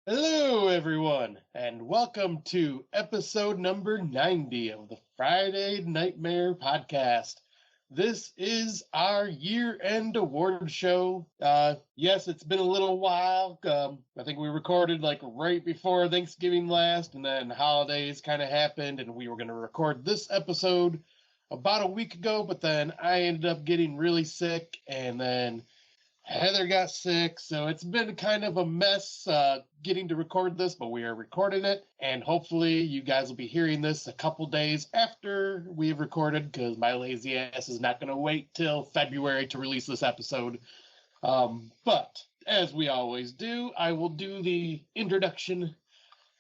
Hello, everyone, and welcome to episode number 90 of the Friday Nightmare Podcast. This is our year-end award show. Yes, it's been a little while. I think we recorded like right before Thanksgiving last, and then holidays kind of happened, and we were going to record this episode about a week ago, but then I ended up getting really sick, and then Heather got sick, so it's been kind of a mess getting to record this, but we are recording it, and hopefully you guys will be hearing this a couple days after we've recorded, because my lazy ass is not going to wait till February to release this episode. But, as we always do, I will do the introduction.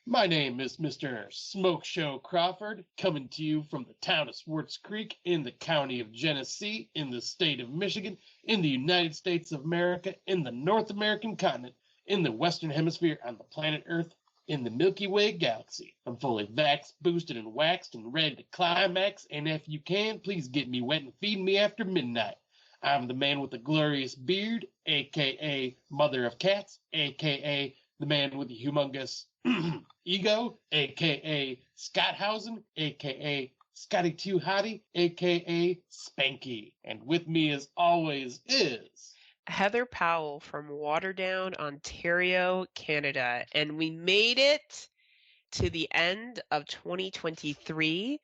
My name is Mr. Smoke Show Crawford, coming to you from the town of Swartz Creek in the county of Genesee, in the state of Michigan, in the United States of America, in the North American continent, in the Western Hemisphere, on the planet Earth, in the Milky Way galaxy. I'm fully vaxxed, boosted, and waxed, and ready to climax, and if you can, please get me wet and feed me after midnight. I'm the man with the glorious beard, a.k.a. Mother of Cats, a.k.a. the man with the humongous ego, a.k.a. Scotthausen, a.k.a. Scotty Too Hottie, a.k.a. Spanky. And with me as always is... Heather Powell from Waterdown, Ontario, Canada. And we made it to the end of 2023.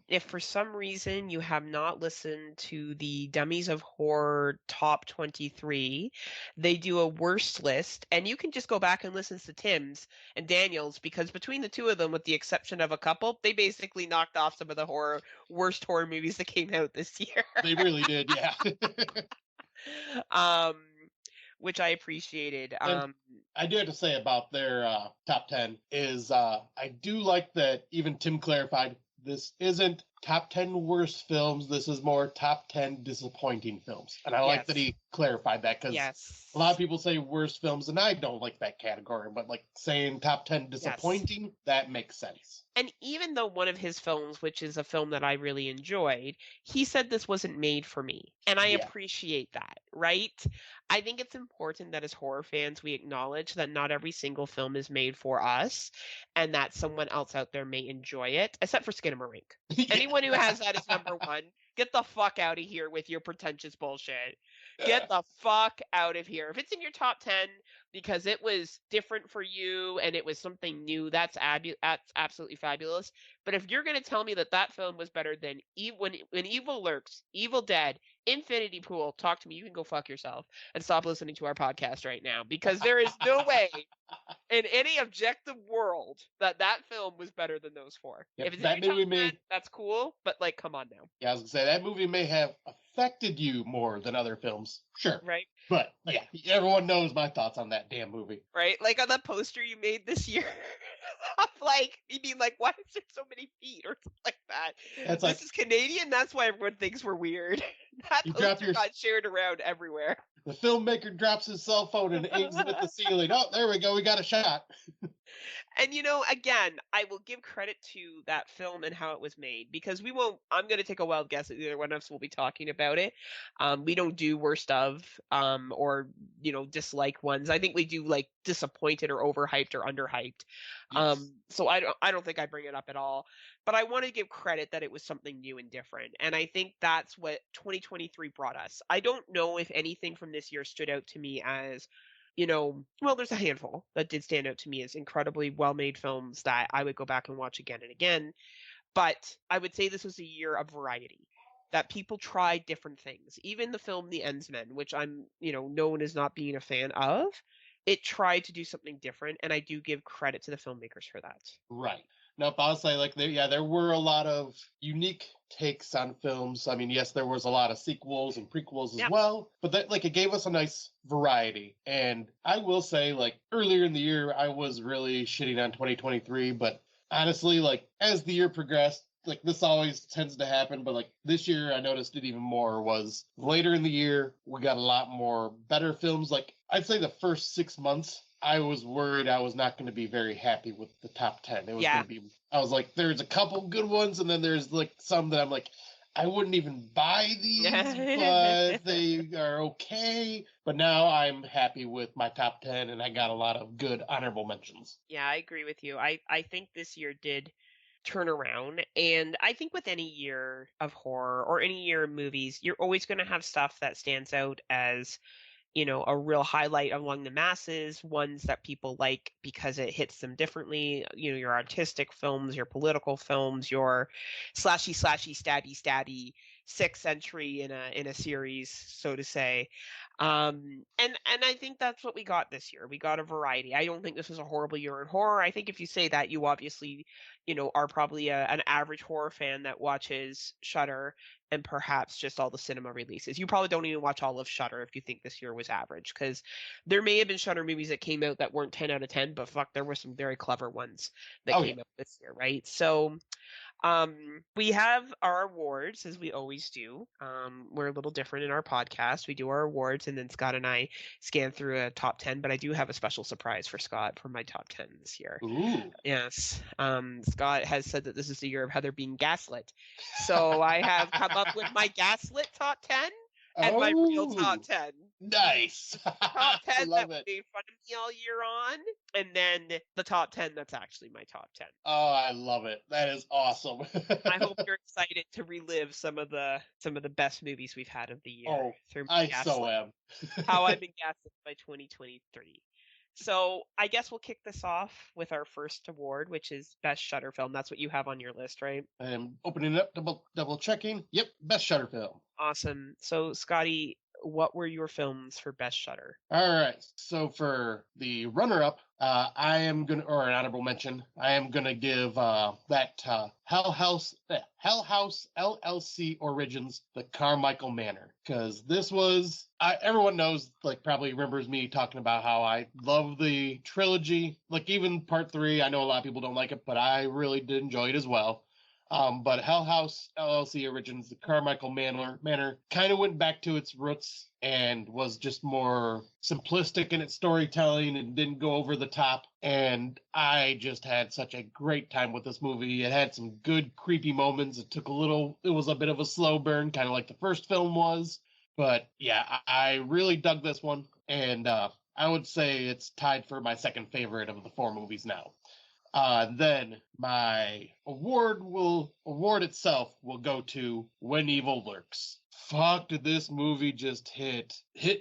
If for some reason you have not listened to the Dummies of Horror Top 23, they do a worst list, and you can just go back and listen to Tim's and Daniel's, because between the two of them, with the exception of a couple, they basically knocked off some of the worst horror movies that came out this year. They really did, yeah. Which I appreciated. I do have to say about their top 10 is I do like that even Tim clarified this isn't top 10 worst films. This is more top 10 disappointing films. And I like that he clarified that, because a lot of people say worst films, and I don't like that category. But like saying top 10 disappointing, that makes sense. And even though one of his films, which is a film that I really enjoyed, he said this wasn't made for me. And I appreciate that, right? I think it's important that as horror fans, we acknowledge that not every single film is made for us, and that someone else out there may enjoy it, except for Skinamarink. Anyone who has that as number one, get the fuck out of here with your pretentious bullshit. Get the fuck out of here. If it's in your top 10 because it was different for you and it was something new, that's absolutely fabulous. But if you're going to tell me that that film was better than when Evil Lurks, Evil Dead, Infinity Pool, talk to me. You can go fuck yourself and stop listening to our podcast right now, because there is no way in any objective world that film was better than those four. Yep, if it's that movie that's cool, but like, come on now. Yeah, I was gonna say that movie may have affected you more than other films, sure, right? But yeah, everyone knows my thoughts on that damn movie, right? Like on the poster you made this year, of like you mean like, why is there so many feet or something like that? That's this is Canadian. That's why everyone thinks we're weird. That poster got shared around everywhere. The filmmaker drops his cell phone and aims it at the ceiling. Oh, there we go. We got a shot. And, again, I will give credit to that film and how it was made, because I'm going to take a wild guess that either one of us will be talking about it. We don't do worst of, or, dislike ones. I think we do like disappointed or overhyped or underhyped. Yes. So I don't think I bring it up at all, but I want to give credit that it was something new and different. And I think that's what 2023 brought us. I don't know if anything from this year stood out to me as, well, there's a handful that did stand out to me as incredibly well-made films that I would go back and watch again and again. But I would say this was a year of variety, that people tried different things. Even the film The Endsmen, which I'm, known as not being a fan of, it tried to do something different, and I do give credit to the filmmakers for that. Right. Nope, I'll say there were a lot of unique takes on films. I mean, yes, there was a lot of sequels and prequels as well, but it gave us a nice variety. And I will say, earlier in the year, I was really shitting on 2023, but honestly, as the year progressed, this always tends to happen, but this year I noticed it even more. Was later in the year we got a lot more better films. I'd say the first 6 months I was worried I was not going to be very happy with the top 10. It was going to be, I was like, there's a couple good ones, and then there's some that I'm like, I wouldn't even buy these, but they are okay. But now I'm happy with my top 10, and I got a lot of good honorable mentions. Yeah, I agree with you. I think this year did turn around, and I think with any year of horror or any year of movies, you're always going to have stuff that stands out as a real highlight among the masses, ones that people like because it hits them differently. Your artistic films, your political films, your slashy, stabby, sixth entry in a series, so to say. And I think that's what we got this year. We got a variety. I don't think this was a horrible year in horror. I think if you say that, you obviously, are probably an average horror fan that watches Shudder and perhaps just all the cinema releases. You probably don't even watch all of Shudder if you think this year was average, because there may have been Shudder movies that came out that weren't 10 out of 10, but fuck, there were some very clever ones that Oh, yeah. came out this year, right? So, we have our awards as we always do. We're a little different in our podcast. We do our awards, and then Scott and I scan through a top 10, but I do have a special surprise for Scott for my top 10 this year. Ooh. Yes. Scott has said that this is the year of Heather being gaslit. So I have come up with my gaslit top 10 and my real top Oh, 10. nice. Top 10 that Love it. made fun of me all year on, and then the top 10 that's actually my top 10. Oh, I love it. That is awesome. I hope you're excited to relive some of the best movies we've had of the year Oh, through my I so gaslit. am. How I've been gaslit by 2023. So I guess we'll kick this off with our first award, which is Best Shutter Film. That's what you have on your list, right? I'm opening it up, double checking. Yep, best Shutter film. Awesome. So Scotty, what were your films for Best Shutter? All right. So for the runner-up, I am gonna, or an honorable mention, I am gonna give that Hell House LLC Origins, the Carmichael Manor, because this was, everyone knows, like probably remembers me talking about how I love the trilogy. Like even part 3, I know a lot of people don't like it, but I really did enjoy it as well. But Hell House LLC Origins, the Carmichael Manor kind of went back to its roots and was just more simplistic in its storytelling and didn't go over the top. And I just had such a great time with this movie. It had some good creepy moments. It was a bit of a slow burn, kind of like the first film was. But yeah, I really dug this one. And I would say it's tied for my second favorite of the 4 movies now. Then my award itself will go to When Evil Lurks. Fuck, did this movie just hit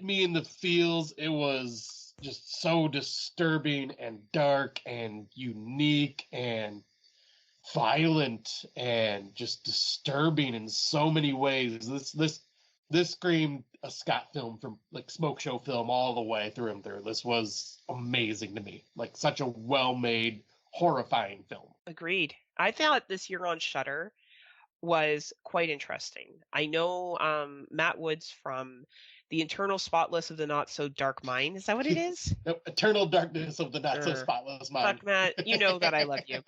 me in the feels. It was just so disturbing and dark and unique and violent and just disturbing in so many ways. This screamed a Scott film, from like smoke show film all the way through and through. This was amazing to me. Like such a well-made, horrifying film. Agreed. I thought this year on Shudder was quite interesting. I know Matt Woods from The Internal Spotless of the Not So Dark Mind. Is that what it is? The eternal darkness of the not so Uh, spotless mind. Fuck, Matt. You know that I love you.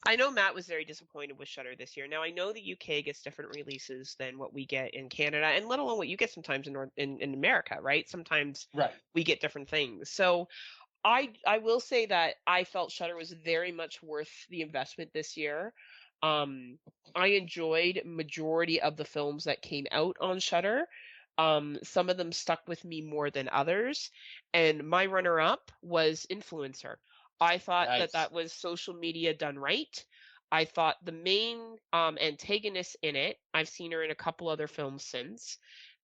I know Matt was very disappointed with Shudder this year. Now I know the UK gets different releases than what we get in Canada, and let alone what you get sometimes in America, right? Sometimes Right. we get different things. So I will say that I felt Shudder was very much worth the investment this year. I enjoyed majority of the films that came out on Shudder. Some of them stuck with me more than others, and my runner-up was Influencer. I thought that Nice. that was social media done right. I thought the main antagonist in it, I've seen her in a couple other films since,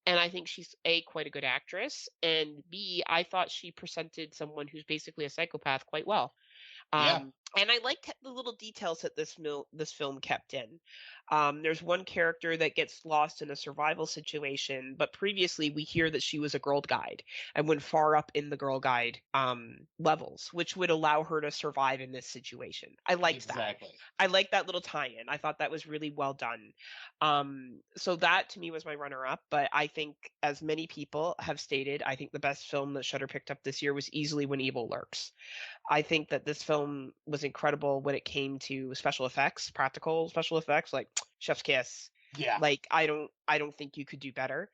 and I think she's A, quite a good actress, and B, I thought she presented someone who's basically a psychopath quite well. Yeah. And I liked the little details that this film kept in. There's one character that gets lost in a survival situation, but previously we hear that she was a Girl Guide and went far up in the Girl Guide levels, which would allow her to survive in this situation. I liked that. Exactly. I liked that little tie-in. I thought that was really well done. So that to me was my runner-up. But I think, as many people have stated, I think the best film that Shudder picked up this year was easily When Evil Lurks. I think that this film was incredible when it came to special effects, practical special effects, like Chef's Kiss. Yeah. Like I don't think you could do better.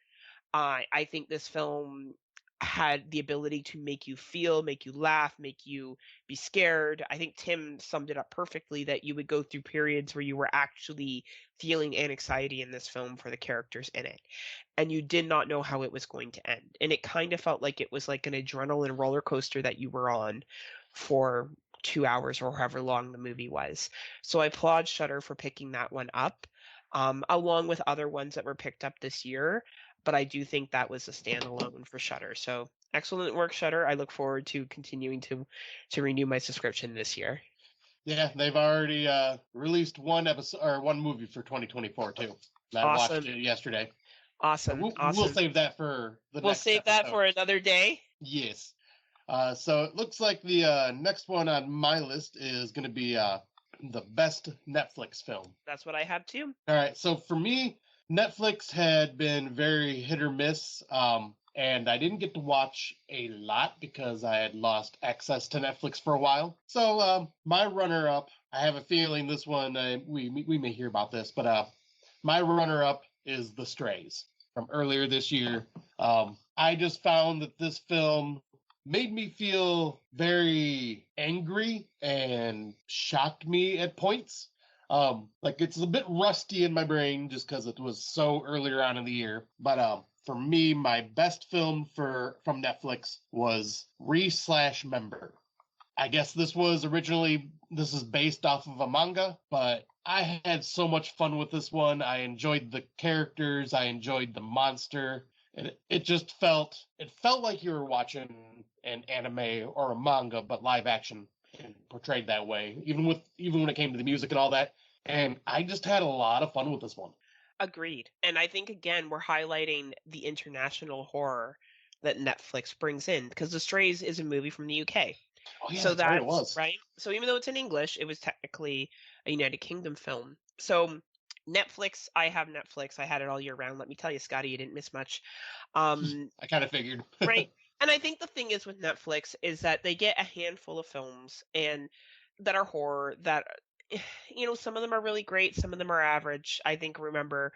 I think this film had the ability to make you feel, make you laugh, make you be scared. I think Tim summed it up perfectly that you would go through periods where you were actually feeling anxiety in this film for the characters in it. And you did not know how it was going to end. And it kind of felt like it was like an adrenaline roller coaster that you were on for 2 hours or however long the movie was. So I applaud Shudder for picking that one up, along with other ones that were picked up this year. But I do think that was a standalone for Shudder. So excellent work, Shudder. I look forward to continuing to renew my subscription this year. Yeah, they've already released one episode or one movie for 2024 too. I Awesome. watched it yesterday. Awesome. We'll save that for the next We'll save that for another day. Yes. So it looks like the next one on my list is going to be the best Netflix film. That's what I have too. All right. So for me, Netflix had been very hit or miss. And I didn't get to watch a lot because I had lost access to Netflix for a while. So my runner-up, I have a feeling this one, we may hear about this, but my runner-up is The Strays from earlier this year. I just found that this film made me feel very angry and shocked me at points. Like it's a bit rusty in my brain just because it was so earlier on in the year. But for me, my best film from Netflix was Re/Member. I guess this is based off of a manga, but I had so much fun with this one. I enjoyed the characters. I enjoyed the monster. It felt like you were watching an anime or a manga, but live action and portrayed that way, even when it came to the music and all that. And I just had a lot of fun with this one. Agreed. And I think, again, we're highlighting the international horror that Netflix brings in, because The Strays is a movie from the UK. Oh, yeah, so that's right, it was. Right. So even though it's in English, it was technically a United Kingdom film. So Netflix, I have Netflix. I had it all year round. Let me tell you, Scotty, you didn't miss much. I kind of figured. Right. And I think the thing is with Netflix is that they get a handful of films and that are horror that some of them are really great, some of them are average. I think Remember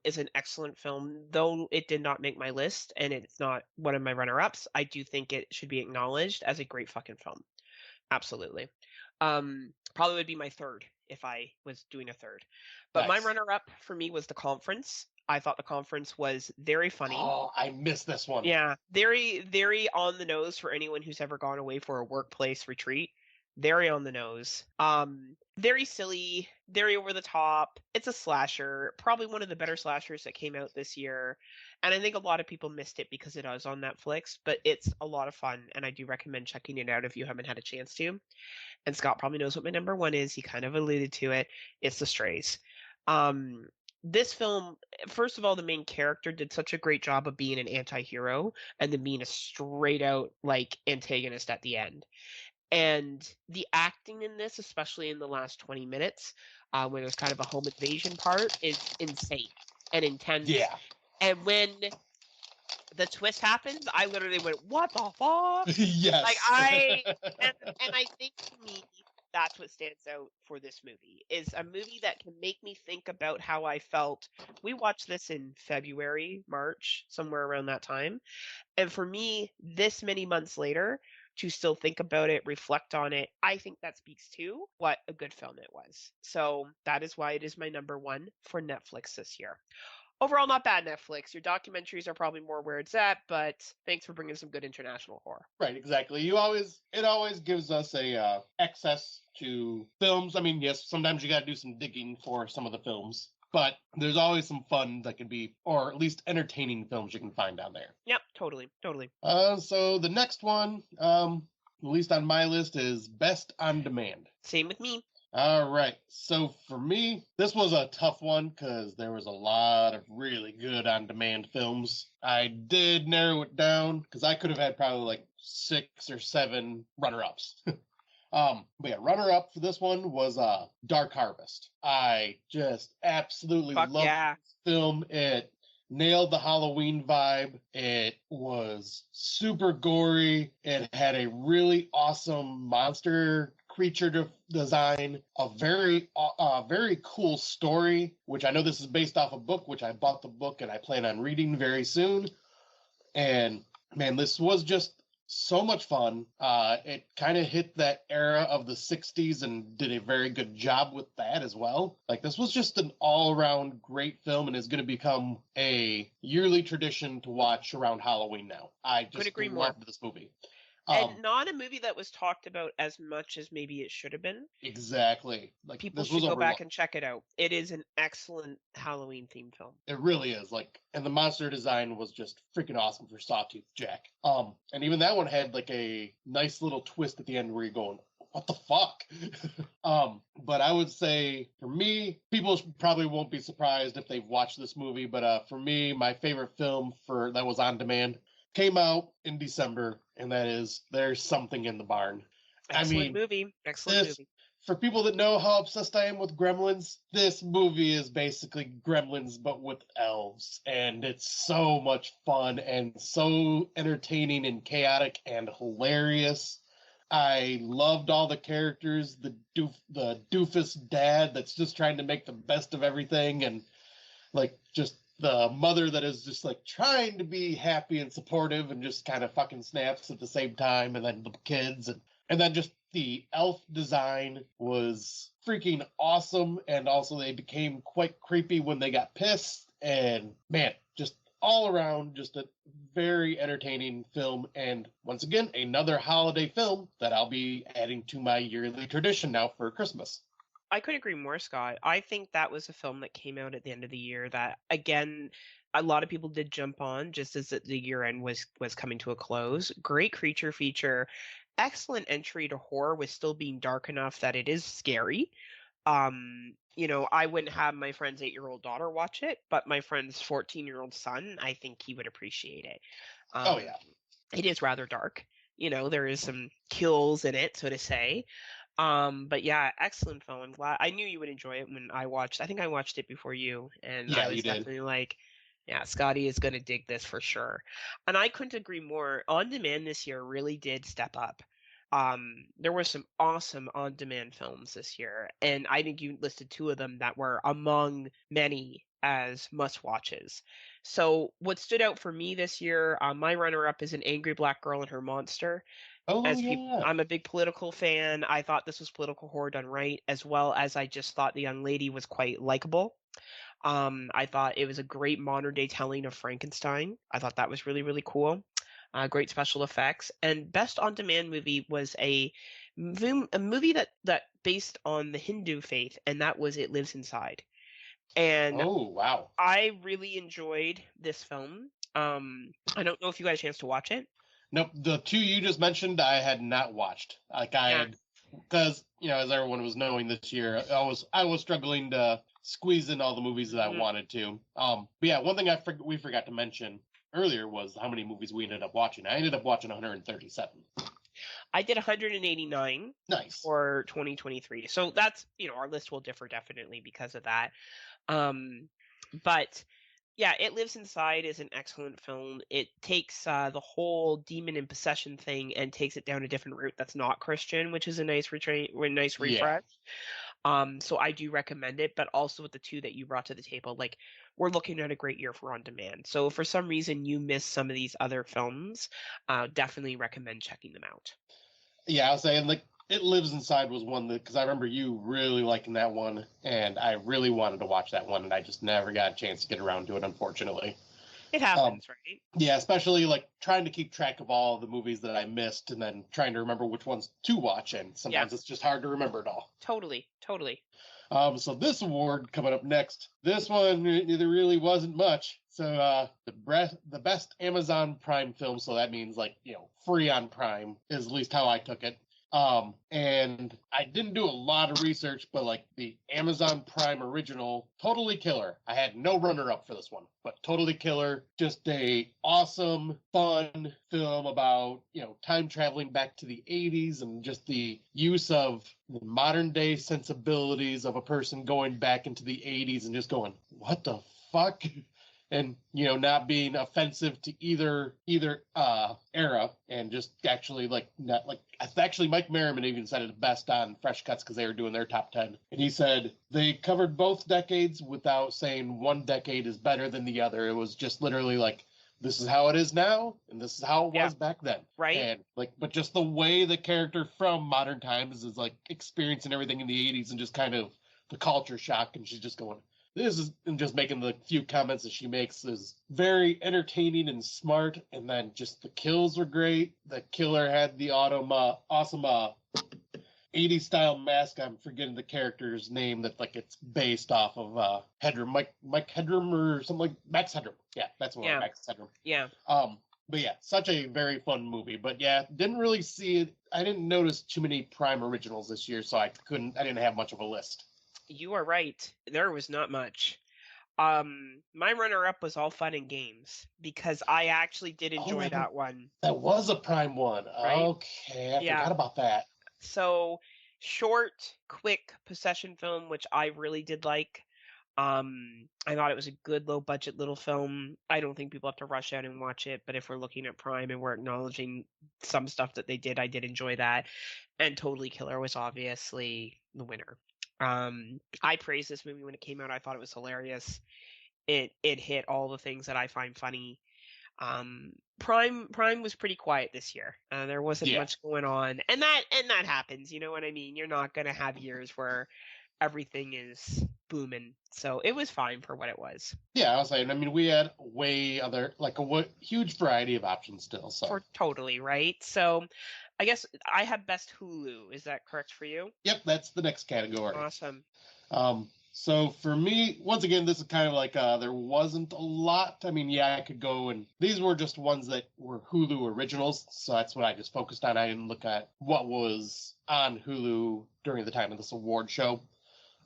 is an excellent film, though it did not make my list and it's not one of my runner-ups. I do think it should be acknowledged as a great fucking film. Absolutely. Probably would be my third if I was doing a third. But Nice. My runner-up for me was The Conference. I thought The Conference was very funny. Oh, I missed this one. Yeah, very, very on the nose for anyone who's ever gone away for a workplace retreat. Very on the nose. Very silly, very over the top. It's a slasher, probably one of the better slashers that came out this year. And I think a lot of people missed it because it is on Netflix, but it's a lot of fun, and I do recommend checking it out if you haven't had a chance to. And Scott probably knows what my number one is. He kind of alluded to it. It's The Strays. This film, first of all, the main character did such a great job of being an anti-hero and then being a straight out like antagonist at the end. And the acting in this, especially in the last 20 minutes, where there's kind of a home invasion part, is insane and intense. Yeah. And when the twist happens, I literally went, "What the fuck?" Yes. Like and I think to me, that's what stands out for this movie, is a movie that can make me think about how I felt. We watched this in February, March, somewhere around that time. And for me, this many months later, to still think about it, reflect on it, I think that speaks to what a good film it was. So that is why it is my number one for Netflix this year. Overall, not bad, Netflix. Your documentaries are probably more where it's at, but thanks for bringing some good international horror. Right, exactly. It always gives us a access to films. I mean, yes, sometimes you got to do some digging for some of the films, but there's always some fun that can be, or at least entertaining films you can find down there. Yep, totally. So the next one, at least on my list, is Best on Demand. Same with me. All right. So for me, this was a tough one because there was a lot of really good on-demand films. I did narrow it down because I could have had probably like 6 or 7 runner-ups. But yeah, runner-up for this one was Dark Harvest. I just absolutely loved this film. It nailed the Halloween vibe. It was super gory. It had a really awesome monster creature design, a very cool story, which I know this is based off a book, which I bought the book and I plan on reading very soon. And man, this was just so much fun. It kind of hit that era of the 60s and did a very good job with that as well. Like, this was just an all-around great film and is going to become a yearly tradition to watch around Halloween now. I Couldn't just agree more. loved this movie. And not a movie that was talked about as much as maybe it should have been. Exactly. Like, People this was should go back overlooked. and check it out. It is an excellent Halloween themed film. It really is. Like, and the monster design was just freaking awesome for Sawtooth Jack. And even that one had like a nice little twist at the end where you're going, what the fuck? But I would say for me, people probably won't be surprised if they've watched this movie, but for me, my favorite film for that was on demand came out in December, and that is There's Something in the Barn. Excellent movie. Excellent This, movie. for people that know how obsessed I am with Gremlins, this movie is basically Gremlins but with elves, and it's so much fun and so entertaining and chaotic and hilarious. I loved all the characters, the doofus dad that's just trying to make the best of everything, and like just the mother that is just like trying to be happy and supportive and just kind of fucking snaps at the same time, and then the kids and then just the elf design was freaking awesome, and also they became quite creepy when they got pissed, and man, just all around just a very entertaining film, and once again another holiday film that I'll be adding to my yearly tradition now for Christmas. I couldn't agree more, Scott. I think that was a film that came out at the end of the year that, again, a lot of people did jump on just as the year end was coming to a close. Great creature feature, excellent entry to horror with still being dark enough that it is scary. I wouldn't have my friend's 8-year-old daughter watch it, but my friend's 14-year-old son, I think he would appreciate it. Oh yeah. It is rather dark. There is some kills in it, so to say. But yeah, excellent film. I'm glad. I knew you would enjoy it when I watched. I think I watched it before you, and I Yeah, you was did. definitely like, yeah, Scotty is gonna dig this for sure. And I couldn't agree more. On demand this year really did step up. There were some awesome on-demand films this year, and I think you listed two of them that were among many as must-watches. So what stood out for me this year, my runner-up is An Angry Black Girl and Her Monster. Oh yeah. I'm a big political fan. I thought this was political horror done right, as well as I just thought the young lady was quite likable. I thought it was a great modern day telling of Frankenstein. I thought that was really, really cool. Great special effects. And best on demand movie was a movie that based on the Hindu faith, and that was It Lives Inside. And Oh wow. I really enjoyed this film. I don't know if you got a chance to watch it. Nope, the two you just mentioned I had not watched. Like I Yeah. had, because as everyone was knowing this year, I was struggling to squeeze in all the movies that I Mhm. wanted to. But yeah, one thing we forgot to mention earlier was how many movies we ended up watching. I ended up watching 137. I did 189 Nice. for 2023. So that's, our list will differ definitely because of that. But yeah, It Lives Inside is an excellent film. It takes the whole demon and possession thing and takes it down a different route that's not Christian, which is a nice nice Yeah. refresh. So I do recommend it, but also with the two that you brought to the table, like we're looking at a great year for on demand. So if for some reason you miss some of these other films, definitely recommend checking them out. Yeah, I was saying like It Lives Inside was one that, because I remember you really liking that one, and I really wanted to watch that one, and I just never got a chance to get around to it, unfortunately. It Um, happens, right? yeah, especially like trying to keep track of all the movies that I missed, and then trying to remember which ones to watch, and Yeah, sometimes it's just hard to remember it all. totally, totally. So this award coming up next, this one there really wasn't much. So the best Amazon Prime film, so that means like free on Prime is at least how I took it. And I didn't do a lot of research, but like the Amazon Prime original, Totally Killer. I had no runner up for this one, but Totally Killer, just a awesome, fun film about, time traveling back to the 80s and just the use of the modern day sensibilities of a person going back into the 80s and just going, what the fuck? And not being offensive to either era, and just actually like not like actually Mike Merriman even said it best on Fresh Cuts because they were doing their top 10, and he said they covered both decades without saying one decade is better than the other. It was just literally like this is how it is now, and this is how it Yeah. was back then. Right? And like, but just the way the character from modern times is like experiencing everything in the 80s and just kind of the culture shock, and she's just going, this is, and just making the few comments that she makes is very entertaining and smart. And then just the kills were great. The killer had the awesome 80s style mask. I'm forgetting the character's name that like it's based off of Headroom, Mike Headroom or something like Max Headroom. Yeah, that's one. Yeah. Max Headroom. Yeah. But yeah, such a very fun movie. But yeah, didn't really see it. I didn't notice too many Prime originals this year, so I didn't have much of a list. You are right. There was not much. My runner-up was All Fun and Games because I actually did enjoy that one. That was a Prime one. Right? Okay, I forgot about that. So, short, quick possession film, which I really did like. I thought it was a good low-budget little film. I don't think people have to rush out and watch it, but if we're looking at Prime and we're acknowledging some stuff that they did, I did enjoy that. And Totally Killer was obviously the winner. I praised this movie when it came out. I thought it was hilarious. It hit all the things that I find funny. Prime was pretty quiet this year. There wasn't much going on, and that happens. You know what I mean? You're not gonna have years where everything is booming. So it was fine for what it was. Yeah, I was saying. I mean, we had huge variety of options still. So for totally right. So I guess I have best Hulu. Is that correct for you? Yep, that's the next category. Awesome. So for me, once again, this is kind of like there wasn't a lot. I mean, yeah, I could go and these were just ones that were Hulu originals, so that's what I just focused on. I didn't look at what was on Hulu during the time of this award show.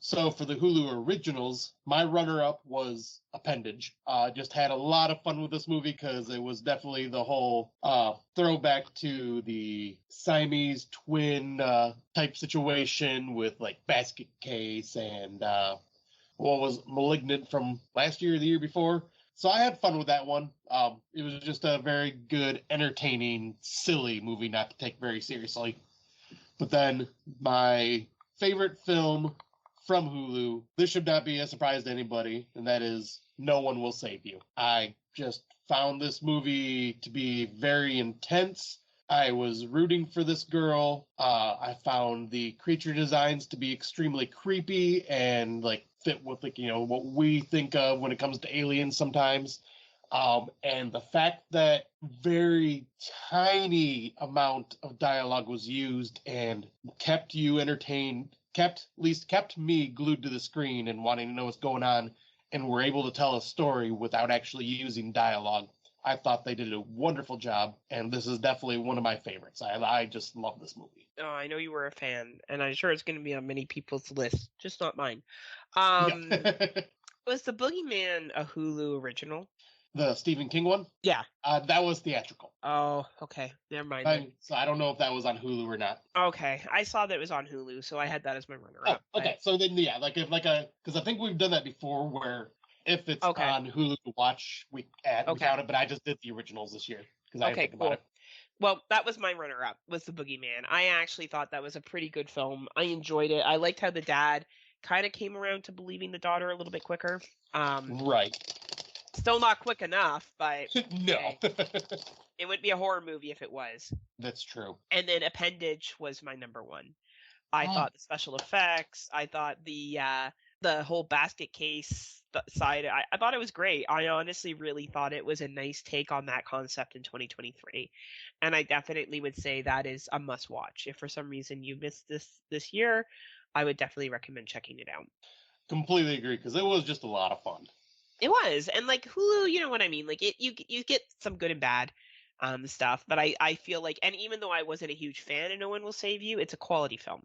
So for the Hulu originals, my runner-up was Appendage. Just had a lot of fun with this movie because it was definitely the whole throwback to the Siamese twin type situation with like Basket Case and what was Malignant from last year or the year before. So I had fun with that one. It was just a very good, entertaining, silly movie not to take very seriously. But then my favorite film from Hulu, this should not be a surprise to anybody, and that is No One Will Save You. I just found this movie to be very intense. I was rooting for this girl. I found the creature designs to be extremely creepy and like fit with like, what we think of when it comes to aliens sometimes. And the fact that very tiny amount of dialogue was used and kept you entertained, kept me glued to the screen and wanting to know what's going on, and were able to tell a story without actually using dialogue. I thought they did a wonderful job, and this is definitely one of my favorites. I just love this movie. Oh, I know you were a fan, and I'm sure it's going to be on many people's list, just not mine. Was The Boogeyman a Hulu original? The Stephen King one? Yeah. That was theatrical. Oh, okay. Never mind. So I don't know if that was on Hulu or not. Okay. I saw that it was on Hulu, so I had that as my runner-up. Oh, okay. So then, yeah, because I think we've done that before where if it's on Hulu to watch, we count it, but I just did the originals this year because I didn't think about it. Well, that was my runner-up, was The Boogeyman. I actually thought that was a pretty good film. I enjoyed it. I liked how the dad kind of came around to believing the daughter a little bit quicker. Right. Still not quick enough, but no. It would be a horror movie if it was. That's true. And then Appendage was my number one. I thought the special effects, I thought the whole basket case side, I thought it was great. I honestly really thought it was a nice take on that concept in 2023. And I definitely would say that is a must watch. If for some reason you missed this year, I would definitely recommend checking it out. Completely agree, because it was just a lot of fun. It was, and like Hulu, you know what I mean. Like you get some good and bad stuff, but I feel like, and even though I wasn't a huge fan of No One Will Save You, it's a quality film.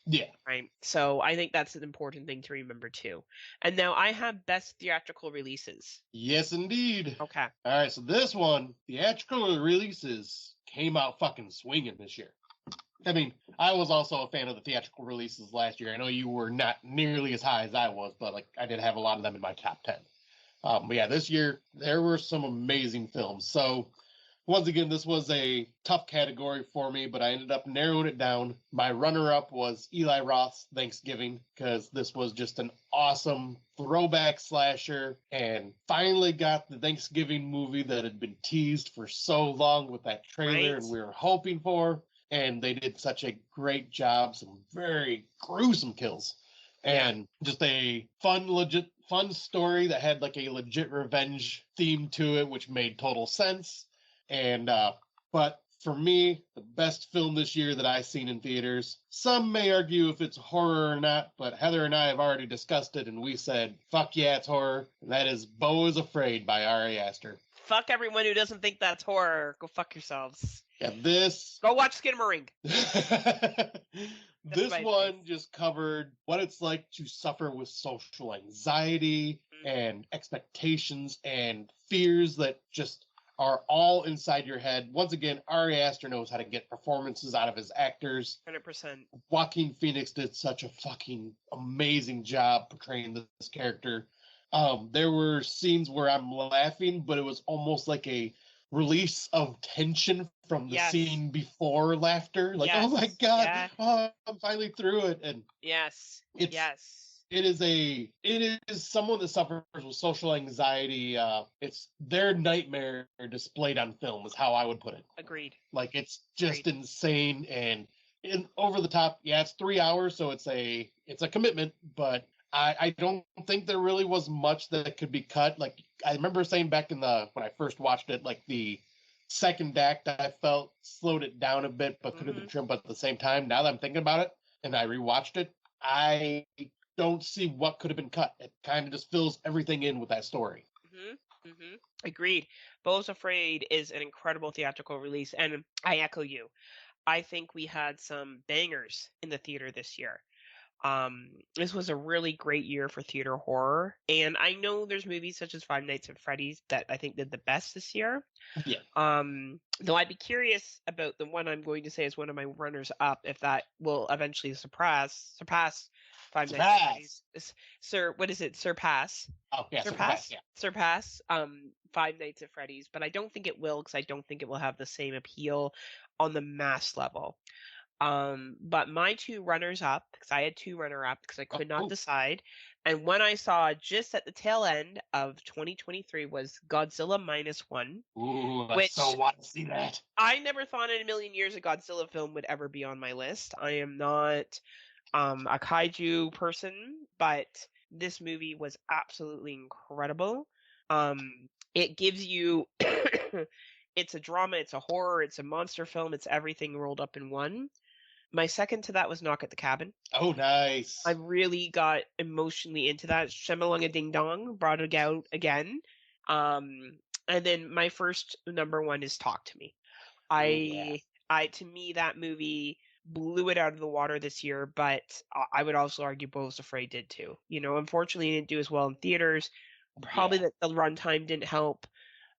Yeah. Right. So I think that's an important thing to remember too. And now I have best theatrical releases. Yes, indeed. Okay. All right. So this one, theatrical releases came out fucking swinging this year. I mean, I was also a fan of the theatrical releases last year. I know you were not nearly as high as I was, but like I did have a lot of them in my top 10. But yeah, this year there were some amazing films. So once again, this was a tough category for me, but I ended up narrowing it down. My runner-up was Eli Roth's Thanksgiving, because this was just an awesome throwback slasher, and finally got the Thanksgiving movie that had been teased for so long with that trailer Right? and we were hoping for. And they did such a great job, some very gruesome kills. Yeah. And just a fun story that had like a legit revenge theme to it, which made total sense. And but for me, the best film this year that I've seen in theaters. Some may argue if it's horror or not, but Heather and I have already discussed it, and we said, "Fuck yeah, it's horror." And that is Beau is Afraid by Ari Aster. Fuck everyone who doesn't think that's horror. Go fuck yourselves. Yeah, this Go watch Skinamarink. this one just covered what it's like to suffer with social anxiety and expectations and fears that just are all inside your head. Once again, Ari Aster knows how to get performances out of his actors. 100%. Joaquin Phoenix did such a fucking amazing job portraying this character. There were scenes where I'm laughing, but it was almost like a release of tension from the scene before laughter. Like, oh my God, oh, I'm finally through it. And it is someone that suffers with social anxiety. It's their nightmare displayed on film is how I would put it. Agreed. Like, it's just insane and over the top. Yeah, it's 3 hours, so it's a commitment, but I don't think there really was much that could be cut. Like, I remember saying back when I first watched it, like the second act I felt slowed it down a bit, but could have been trimmed at the same time. Now that I'm thinking about it and I rewatched it, I don't see what could have been cut. It kind of just fills everything in with that story. Agreed. Beau's Afraid is an incredible theatrical release, and I echo you. I think we had some bangers in the theater this year. This was a really great year for theater horror, and I know there's movies such as Five Nights at Freddy's that I think did the best this year. Yeah. Though I'd be curious about the one I'm going to say is one of my runners up, if that will eventually surpass Five Nights at Freddy's. What is it? Surpass. Oh yeah, Surpass. Five Nights at Freddy's, but I don't think it will, because I don't think it will have the same appeal on the mass level. But my two runners up, because I had two runner up because I could not decide, and one I saw just at the tail end of 2023 was Godzilla -1. Ooh, I so want to see that. I never thought in a million years a Godzilla film would ever be on my list. I am not a kaiju person, but this movie was absolutely incredible. It gives you it's a drama, it's a horror, it's a monster film, it's everything rolled up in one. My second to that was Knock at the Cabin. Oh, nice. I really got emotionally into that. Shamalunga Ding Dong brought it out again. And then my first number one is Talk to Me. To me, that movie blew it out of the water this year, but I would also argue Beau's Afraid did too. Unfortunately, it didn't do as well in theaters. Probably that the runtime didn't help.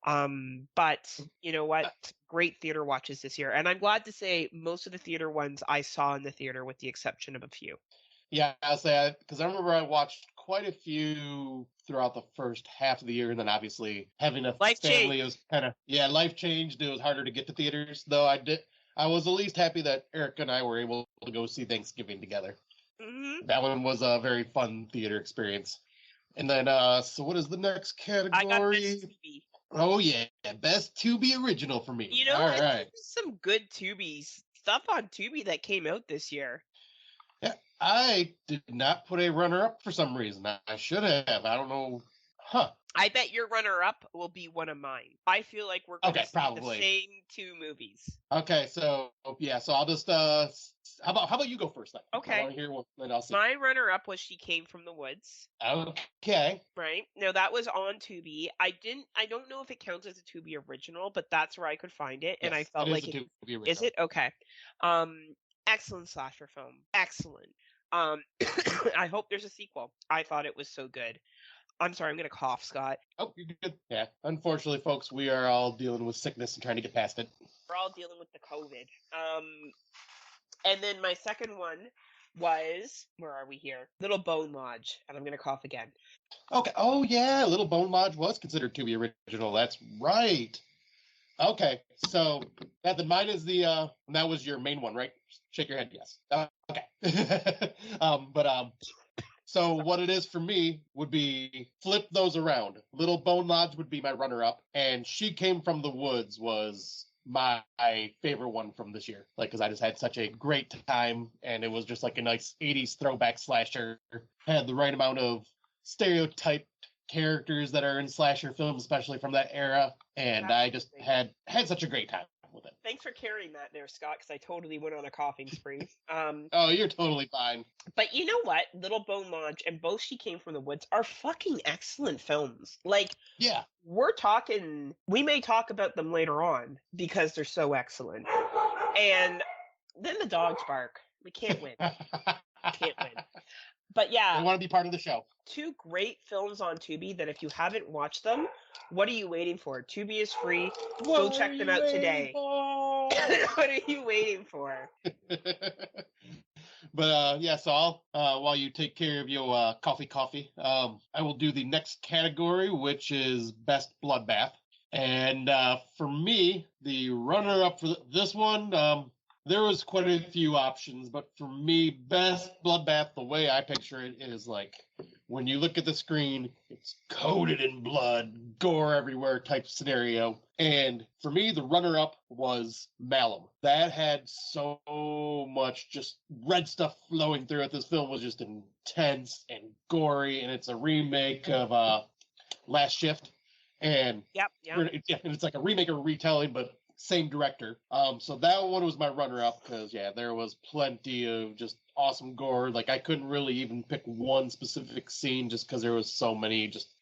But you know what? Great theater watches this year. And I'm glad to say most of the theater ones I saw in the theater, with the exception of a few. Yeah, I'll say that because I remember I watched quite a few throughout the first half of the year, and then obviously having a family, it was kind of life changed. It was harder to get to theaters, though I was at least happy that Erica and I were able to go see Thanksgiving together. That one was a very fun theater experience. And then, so what is the next category? I got Best Tubi. Oh yeah, Best Tubi Original for me. All right. There's some good Tubi stuff on Tubi that came out this year. Yeah, I did not put a runner-up for some reason. I should have. I don't know. Huh. I bet your runner-up will be one of mine. I feel like we're going to see the same two movies. Okay, so I'll just how about you go first then? Okay. I want to hear what, then I'll see. My runner-up was She Came from the Woods. Okay. Right. Now that was on Tubi. I don't know if it counts as a Tubi original, but that's where I could find it, and I felt like it is it okay. Excellent slasher film. Excellent. I hope there's a sequel. I thought it was so good. I'm sorry, I'm going to cough, Scott. Oh, you're good. Yeah. Unfortunately, folks, we are all dealing with sickness and trying to get past it. We're all dealing with the COVID. And then my second one was, where are we here? Little Bone Lodge. And I'm going to cough again. Okay. Oh, yeah. Little Bone Lodge was considered to be original. That's right. Okay, so mine is that was your main one, right? Shake your head, yes. Okay. So what it is for me would be flip those around. Little Bone Lodge would be my runner-up, and She Came from the Woods was my favorite one from this year. Like, because I just had such a great time, and it was just like a nice '80s throwback slasher. Had the right amount of stereotyped characters that are in slasher films, especially from that era, and I just had such a great time with it. Thanks for carrying that there, Scott, because I totally went on a coughing spree. Oh, you're totally fine. But you know what? Little Bone Lodge and both She Came from the Woods are fucking excellent films. Like, yeah, we may talk about them later on because they're so excellent. And then the dogs bark. We can't win. Can't win. But yeah, they want to be part of the show. Two great films on Tubi that if you haven't watched them, what are you waiting for? Tubi is free. Go check them out today. What are you waiting for? But yeah, so I'll while you take care of your coffee, I will do the next category, which is best bloodbath. And for me, the runner-up for this one, there was quite a few options, but for me, best bloodbath, the way I picture it is like when you look at the screen, it's coated in blood, gore everywhere type scenario. And for me, the runner-up was Malum. That had so much just red stuff flowing through it. This film was just intense and gory, and it's a remake of Last Shift. And yep. And it's like a remake or a retelling, but same director. So that one was my runner-up because there was plenty of just awesome gore. Like I couldn't really even pick one specific scene just because there was so many just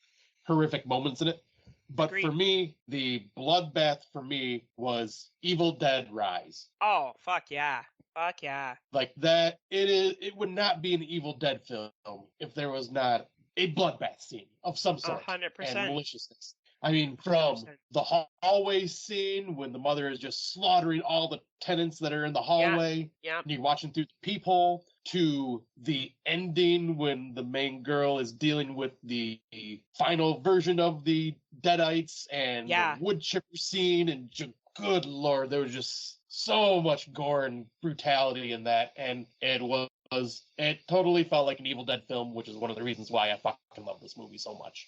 horrific moments in it. But Agreed. For me, the bloodbath for me was Evil Dead Rise. Oh, fuck yeah. Fuck yeah. Like that, it would not be an Evil Dead film if there was not a bloodbath scene of some sort 100%. and maliciousness. I mean, from 100%. The hallway scene when the mother is just slaughtering all the tenants that are in the hallway, and you're watching through the peephole, to the ending when the main girl is dealing with the final version of the Deadites and the wood chipper scene, and good lord, there was just so much gore and brutality in that, and it totally felt like an Evil Dead film, which is one of the reasons why I fucking love this movie so much.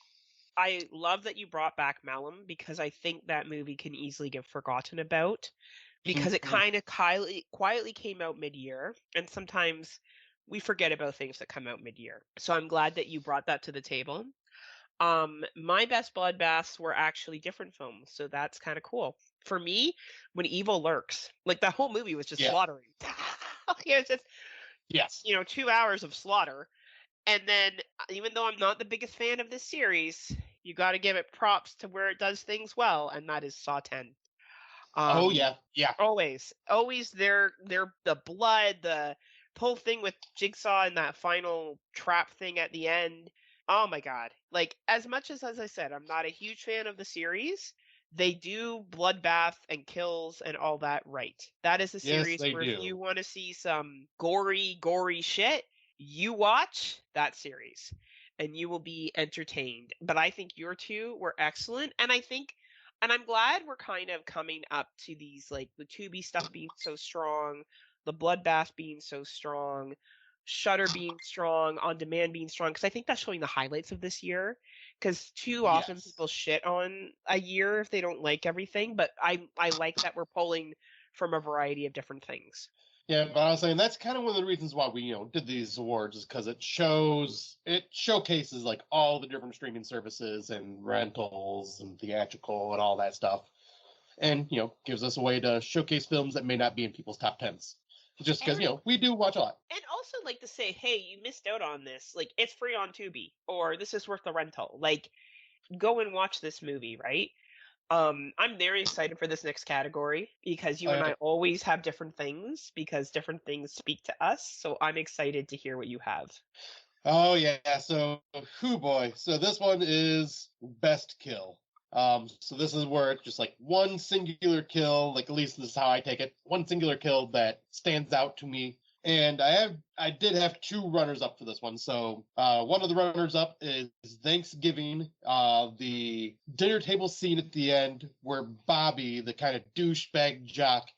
I love that you brought back Malum because I think that movie can easily get forgotten about because it kind of quietly came out mid-year, and sometimes we forget about things that come out mid-year. So I'm glad that you brought that to the table. My best bloodbaths were actually different films, so that's kind of cool. For me, when Evil Lurks, like the whole movie was just slaughtering. It was just 2 hours of slaughter. And then, even though I'm not the biggest fan of this series, you got to give it props to where it does things well, and that is Saw 10. Always the blood, the whole thing with Jigsaw and that final trap thing at the end. Oh my god! Like as much as I said, I'm not a huge fan of the series. They do bloodbath and kills and all that right. That is a series where if you want to see some gory shit, you watch that series and you will be entertained. But I think your two were excellent, and I'm glad we're kind of coming up to these, like the Tubi stuff being so strong, the bloodbath being so strong, Shudder being strong, On Demand being strong, because I think that's showing the highlights of this year. Because too often people shit on a year if they don't like everything, but I like that we're pulling from a variety of different things. Yeah, but I was saying that's kind of one of the reasons why we, did these awards is because it showcases like all the different streaming services and rentals and theatrical and all that stuff, and gives us a way to showcase films that may not be in people's top tens, just because we do watch a lot. And also like to say, hey, you missed out on this. Like it's free on Tubi, or this is worth the rental. Like, go and watch this movie, right? I'm very excited for this next category because you and I always have different things because different things speak to us. So I'm excited to hear what you have. Oh yeah, so boy. So this one is best kill. So this is where it's just like one singular kill, like at least this is how I take it. One singular kill that stands out to me And I did have two runners up for this one. So one of the runners up is Thanksgiving, the dinner table scene at the end where Bobby, the kind of douchebag jock,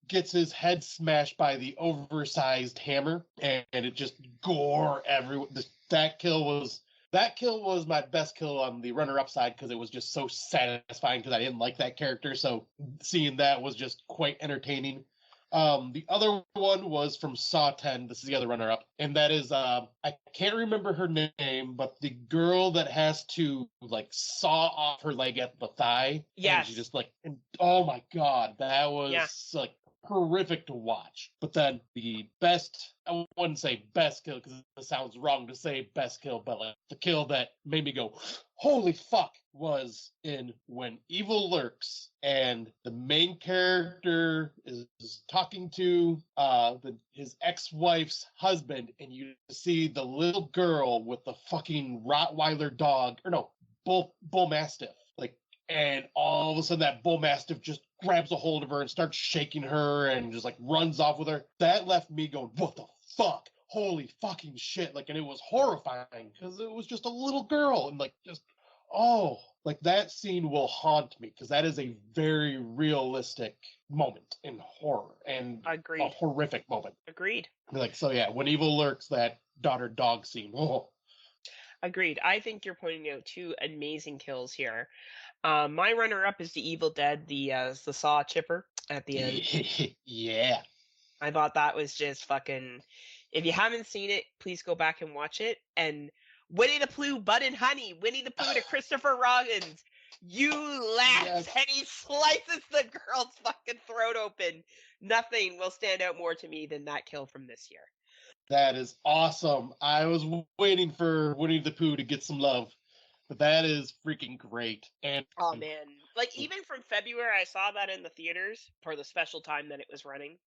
gets his head smashed by the oversized hammer, and it just gore everywhere. That kill was my best kill on the runner-up side because it was just so satisfying because I didn't like that character. So seeing that was just quite entertaining. The other one was from Saw 10. This is the other runner-up, and that is I can't remember her name, but the girl that has to like saw off her leg at the thigh, and she Yes. just like, and, oh my god, that Yeah. was like horrific to watch. But then the best, I wouldn't say best kill because it sounds wrong to say best kill, but like the kill that made me go, holy fuck, was in When Evil Lurks, and the main character is talking to his ex-wife's husband, and you see the little girl with the fucking Rottweiler dog, or no, bull mastiff, like, and all of a sudden that bull mastiff just grabs a hold of her and starts shaking her and just like runs off with her. That left me going, what the fuck? Holy fucking shit. Like, and it was horrifying because it was just a little girl, and like, just, oh, like that scene will haunt me because that is a very realistic moment in horror and a Agreed. horrific moment. Agreed. Like, so yeah, When Evil Lurks, that daughter dog scene. Oh. Agreed. I think you're pointing out two amazing kills here. My runner-up is the Evil Dead, the saw chipper at the end. Yeah. I thought that was just fucking. If you haven't seen it, please go back and watch it. And Winnie the Pooh, Bud and Honey, Winnie the Pooh to Christopher Robin. You laugh, Yes. and he slices the girl's fucking throat open. Nothing will stand out more to me than that kill from this year. That is awesome. I was waiting for Winnie the Pooh to get some love, but that is freaking great. And Oh man, like even from February, I saw that in the theaters for the special time that it was running.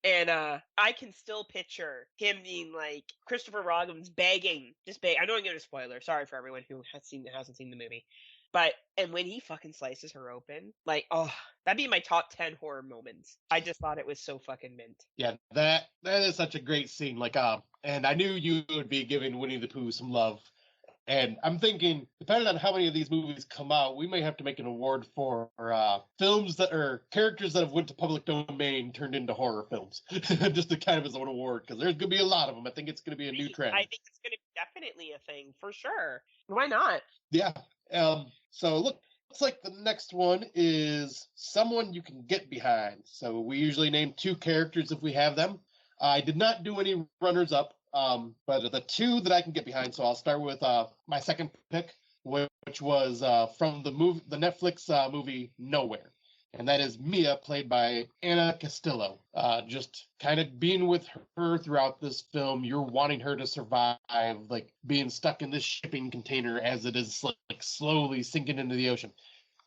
And I can still picture him being like Christopher Robin's begging, just beg. I know I'm giving a spoiler. Sorry for everyone who hasn't seen the movie, but and when he fucking slices her open, like, oh, that'd be my top 10 horror moments. I just thought it was so fucking mint. yeah, that is such a great scene. Like, and I knew you would be giving Winnie the Pooh some love. And I'm thinking, depending on how many of these movies come out, we may have to make an award for films that are characters that have went to public domain turned into horror films, just to kind of as an award, because there's going to be a lot of them. I think it's going to be a new trend. I think it's going to be definitely a thing for sure. Why not? Yeah. So looks like the next one is someone you can get behind. So we usually name two characters if we have them. I did not do any runners up. But the two that I can get behind, so I'll start with my second pick, which was from the Netflix movie Nowhere, and that is Mia, played by Anna Castillo. Just kind of being with her throughout this film, you're wanting her to survive, like being stuck in this shipping container as it is like slowly sinking into the ocean.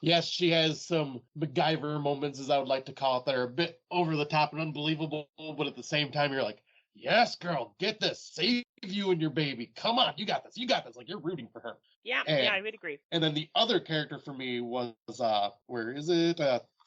Yes, she has some MacGyver moments, as I would like to call it, that are a bit over the top and unbelievable, but at the same time, you're like, yes, girl, get this. Save you and your baby. Come on, you got this. You got this. Like, you're rooting for her. Yeah, I would agree. And then the other character for me was, where is it?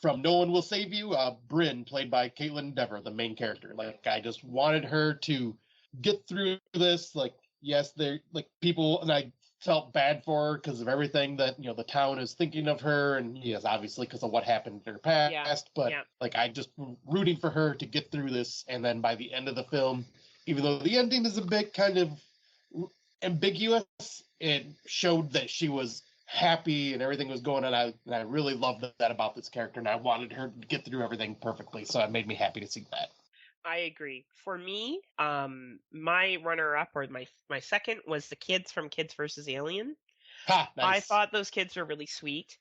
From No One Will Save You, Bryn, played by Caitlin Dever, the main character. Like, I just wanted her to get through this. Like, yes, they're like people, and I felt bad for her because of everything that the town is thinking of her, and yes, obviously because of what happened in her past. But like, I just rooting for her to get through this, and then by the end of the film, even though the ending is a bit kind of ambiguous, it showed that she was happy and everything was going on. And I really loved that about this character, and I wanted her to get through everything perfectly. So it made me happy to see that. I agree. For me, my runner-up or my second was the kids from Kids vs. Alien. Ha, nice. I thought those kids were really sweet,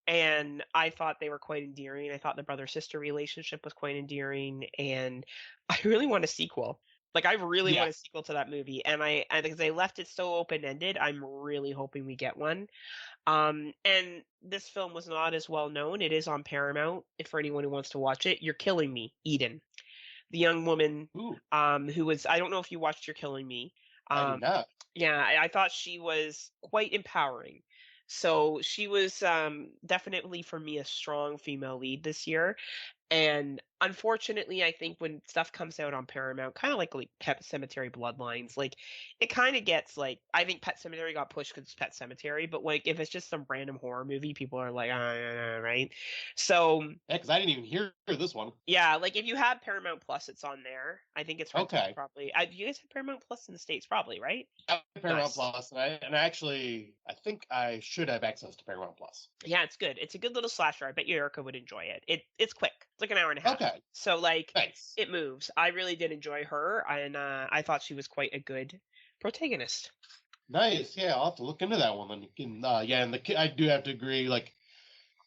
and I thought they were quite endearing. I thought the brother-sister relationship was quite endearing, and I really want a sequel. Like, I really want a sequel to that movie, and because they left it so open-ended, I'm really hoping we get one. And this film was not as well known. It is on Paramount, if for anyone who wants to watch it. You're Killing Me, Eden. The young woman who was, I don't know if you watched You're Killing Me. I did not. Yeah, I thought she was quite empowering. So she was definitely, for me, a strong female lead this year. And unfortunately, I think when stuff comes out on Paramount, kind of like Pet Cemetery Bloodlines, like it kind of gets like, I think Pet Cemetery got pushed because it's Pet Cemetery, but like if it's just some random horror movie, people are like, right? So Yeah, because I didn't even hear this one. yeah, like if you have Paramount Plus, it's on there. I think it's rented Okay. probably. Do you guys have Paramount Plus in the States? Probably, right? Paramount Nice. Plus, and actually, I think I should have access to Paramount Plus. Yeah, it's good. It's a good little slasher. I bet you Erica would enjoy it. It's quick. It's like an hour and a half. Okay, So like nice. it moves. I really did enjoy her, and I thought she was quite a good protagonist. Nice, yeah, I'll have to look into that one. Then you can, yeah, and I do have to agree. Like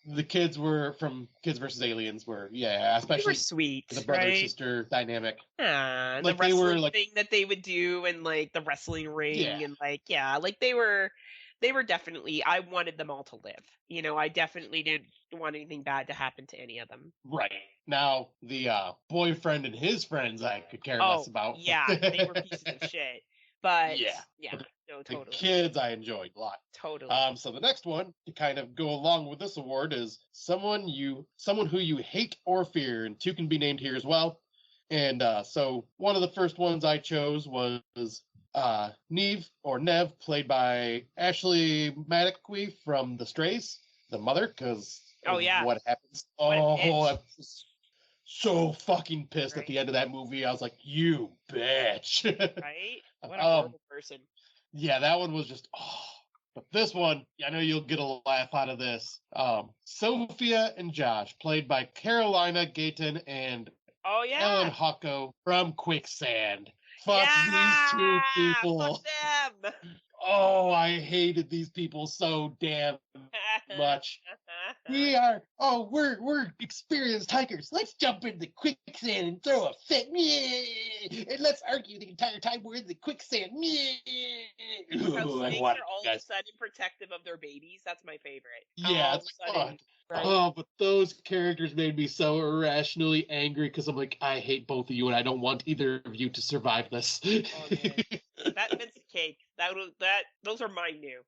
the kids were from Kids versus Aliens were, yeah, They were especially sweet, the brother right? sister dynamic. The Like they were wrestling like, thing that they would do, and like the wrestling yeah, ring, and like yeah, like they were definitely. I wanted them all to live. You know, I definitely didn't want anything bad to happen to any of them. right. Now the boyfriend and his friends I could care less Oh about. yeah, they were pieces of shit. But Yeah, yeah, but no, the totally, kids I enjoyed a lot. totally. So the next one to kind of go along with this award is someone who you hate or fear, and two can be named here as well. And so one of the first ones I chose was Neve or Nev, played by Ashley Maddoxy from The Strays, the mother, because Oh of yeah, what happens. what a Oh, bitch, I was so fucking pissed at right? the end of that movie. I was like, you bitch. Right? What a um, horrible person. yeah, that one was just oh. But this one, I know you'll get a laugh out of this. Sophia and Josh, played by Carolina Gayton and Oh Ellen yeah, Hocko from Quicksand. Fuck these two yeah, fuck people. them. Oh, I hated these people so damn much. We're experienced hikers. Let's jump into the quicksand and throw a fit. And let's argue the entire time we're in the quicksand. How Ooh, I snakes want are all of a guys. sudden protective of their babies. That's my favorite. How Yeah, all of it's a fun. sudden, right? Oh, but those characters made me so irrationally angry because I'm like, I hate both of you and I don't want either of you to survive this. Oh man, that Vincent cake. Those are mine new.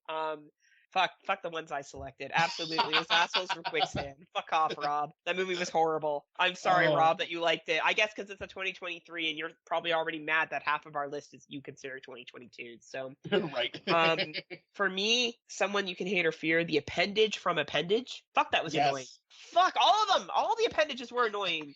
Fuck the ones I selected. Absolutely, those assholes from Quicksand. Fuck off, Rob. That movie was horrible. I'm sorry, Oh, Rob, that you liked it. I guess because it's a 2023, and you're probably already mad that half of our list is you consider 2022. So, right. for me, someone you can hate or fear, the appendage from Appendage. Fuck, that was annoying. Yes. Fuck all of them. All the appendages were annoying.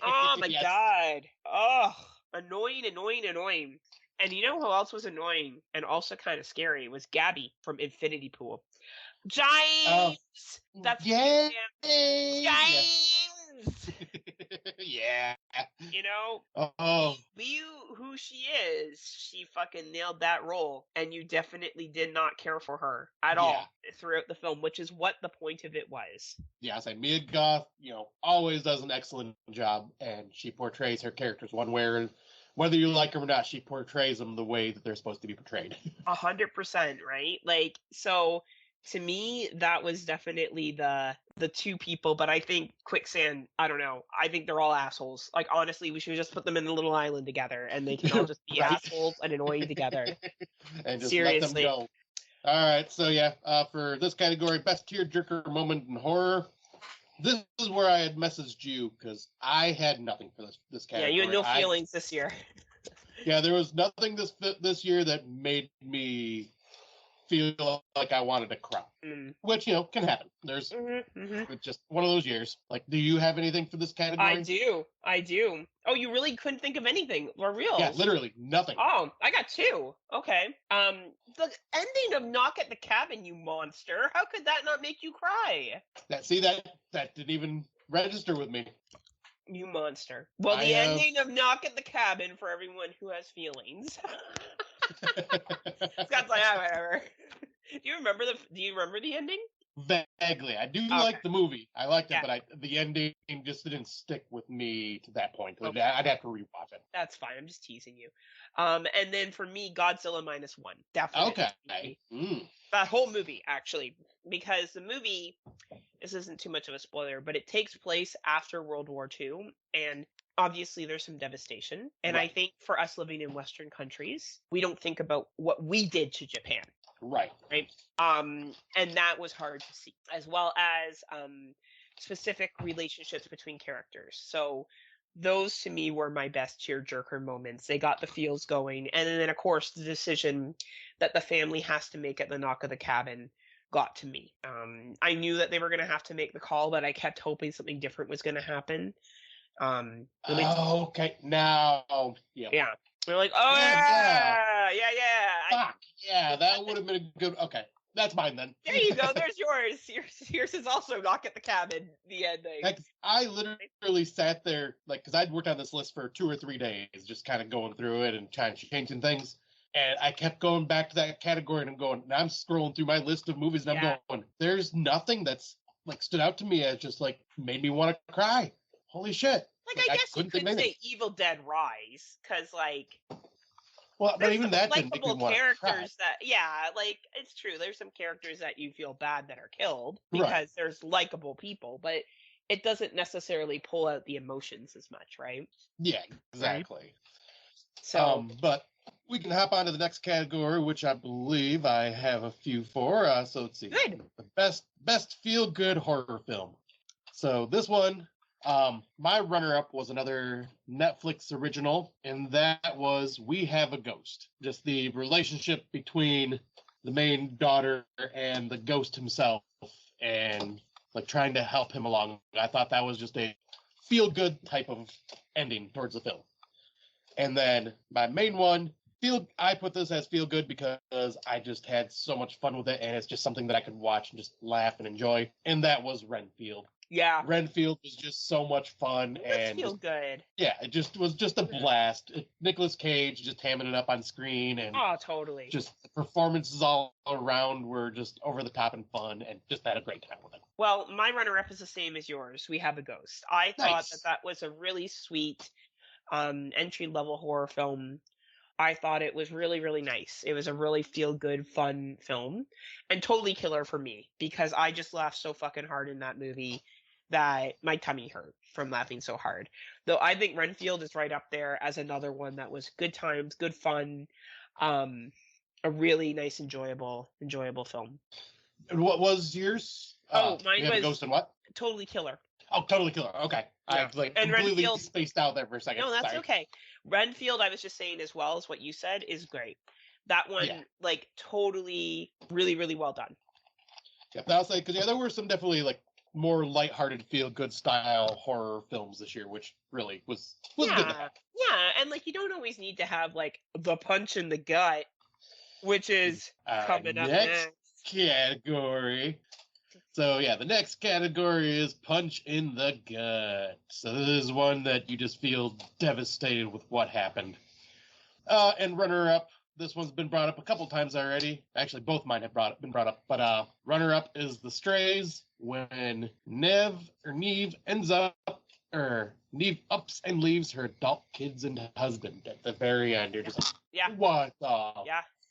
Oh my Yes. god. Oh, annoying, annoying, annoying. And you know who else was annoying and also kind of scary was Gabby from Infinity Pool. Oh, James! That's his yeah. name. Yes. James! Yeah. You know, Oh, be who she is, she fucking nailed that role. And you definitely did not care for her at yeah. all throughout the film, which is what the point of it was. Yeah, I say Mia Goth, always does an excellent job, and she portrays her characters one way or whether you like them or not, she portrays them the way that they're supposed to be portrayed. 100%, right? Like, so to me, that was definitely the two people, but I think Quicksand, I don't know. I think they're all assholes. Like, honestly, we should just put them in a little island together and they can all just be Right. assholes and annoying together. And just Seriously. let them go. All right, so yeah, for this category, best tearjerker moment in horror, this is where I had messaged you because I had nothing for this Yeah, category. you had no feelings this year. Yeah, there was nothing this year that made me feel like I wanted to cry, which can happen. There's It's just one of those years. Like, do you have anything for this category? I do. Oh, you really couldn't think of anything for real? Yeah, literally nothing. Oh, I got two. Okay. The ending of Knock at the Cabin, you monster. How could that not make you cry? That didn't even register with me. You monster. Well, the ending of Knock at the Cabin for everyone who has feelings. Scott's like, whatever. Do you remember the ending? Vaguely. I do like the movie. I liked it, but the ending just didn't stick with me to that point. Okay. I'd have to rewatch it. That's fine. I'm just teasing you. And then for me, Godzilla -1. Definitely. Okay. That whole movie, actually. Because the movie, this isn't too much of a spoiler, but it takes place after World War II. And obviously there's some devastation. And right. I think for us living in Western countries, we don't think about what we did to Japan. Right. And that was hard to see, as well as specific relationships between characters. So those to me were my best tearjerker moments. They got the feels going. And then, of course, the decision that the family has to make at the knock of the cabin got to me. I knew that they were going to have to make the call, but I kept hoping something different was going to happen. Okay, now, yeah. Yeah. They're like, oh, yeah. Fuck, yeah, that would have been a good, okay. That's mine then. There you go. There's yours. Yours is also knock at the cabin. The ending. I literally sat there, like, because I'd worked on this list for 2 or 3 days, just kind of going through it and trying to changing things. And I kept going back to that category and I'm scrolling through my list of movies and I'm going, there's nothing that's like stood out to me as just like made me want to cry. Holy shit. Like I guess you could say Evil Dead Rise, because like, well, but even that didn't make me want to cry. Like it's true. There's some characters that you feel bad that are killed because there's likable people, but it doesn't necessarily pull out the emotions as much, right? Yeah, exactly. Right? So, but we can hop on to the next category, which I believe I have a few for. So let's see. Good. The best feel-good horror film. So this one, my runner-up was another Netflix original, and that was We Have a Ghost. Just the relationship between the main daughter and the ghost himself, and like trying to help him along. I thought that was just a feel-good type of ending towards the film. And then my main one, I put this as feel good because I just had so much fun with it, and it's just something that I could watch and just laugh and enjoy. And that was Renfield. Yeah, Renfield was just so much fun and feel good. Yeah, it just was just a blast. Nicolas Cage just hamming it up on screen, and totally. Just the performances all around were just over the top and fun, and just had a great time with it. Well, my runner-up is the same as yours. We Have a Ghost. I thought that was a really sweet entry-level horror film. I thought it was really, really nice. It was a really feel-good, fun film, and totally killer for me because I just laughed so fucking hard in that movie that my tummy hurt from laughing so hard. Though I think Renfield is right up there as another one that was good times, good fun, a really nice, enjoyable film. And what was yours? Mine was Ghost and what? Totally Killer. Oh, Totally Killer. Okay. Yeah. I completely Renfield, spaced out there for a second. No, that's okay. Renfield, I was just saying as well as what you said, is great. That one, like, totally, really, really well done. Yeah, that was like, because there were some definitely like more lighthearted, feel-good style horror films this year, which really was good to have. Yeah, and like you don't always need to have like the punch in the gut, which is coming up next category. So yeah, the next category is punch in the gut. So this is one that you just feel devastated with what happened. And runner-up, this one's been brought up a couple times already. Actually, both mine have been brought up. But runner-up is The Strays, when Neve ups and leaves her adult kids and husband at the very end. You're just like, what the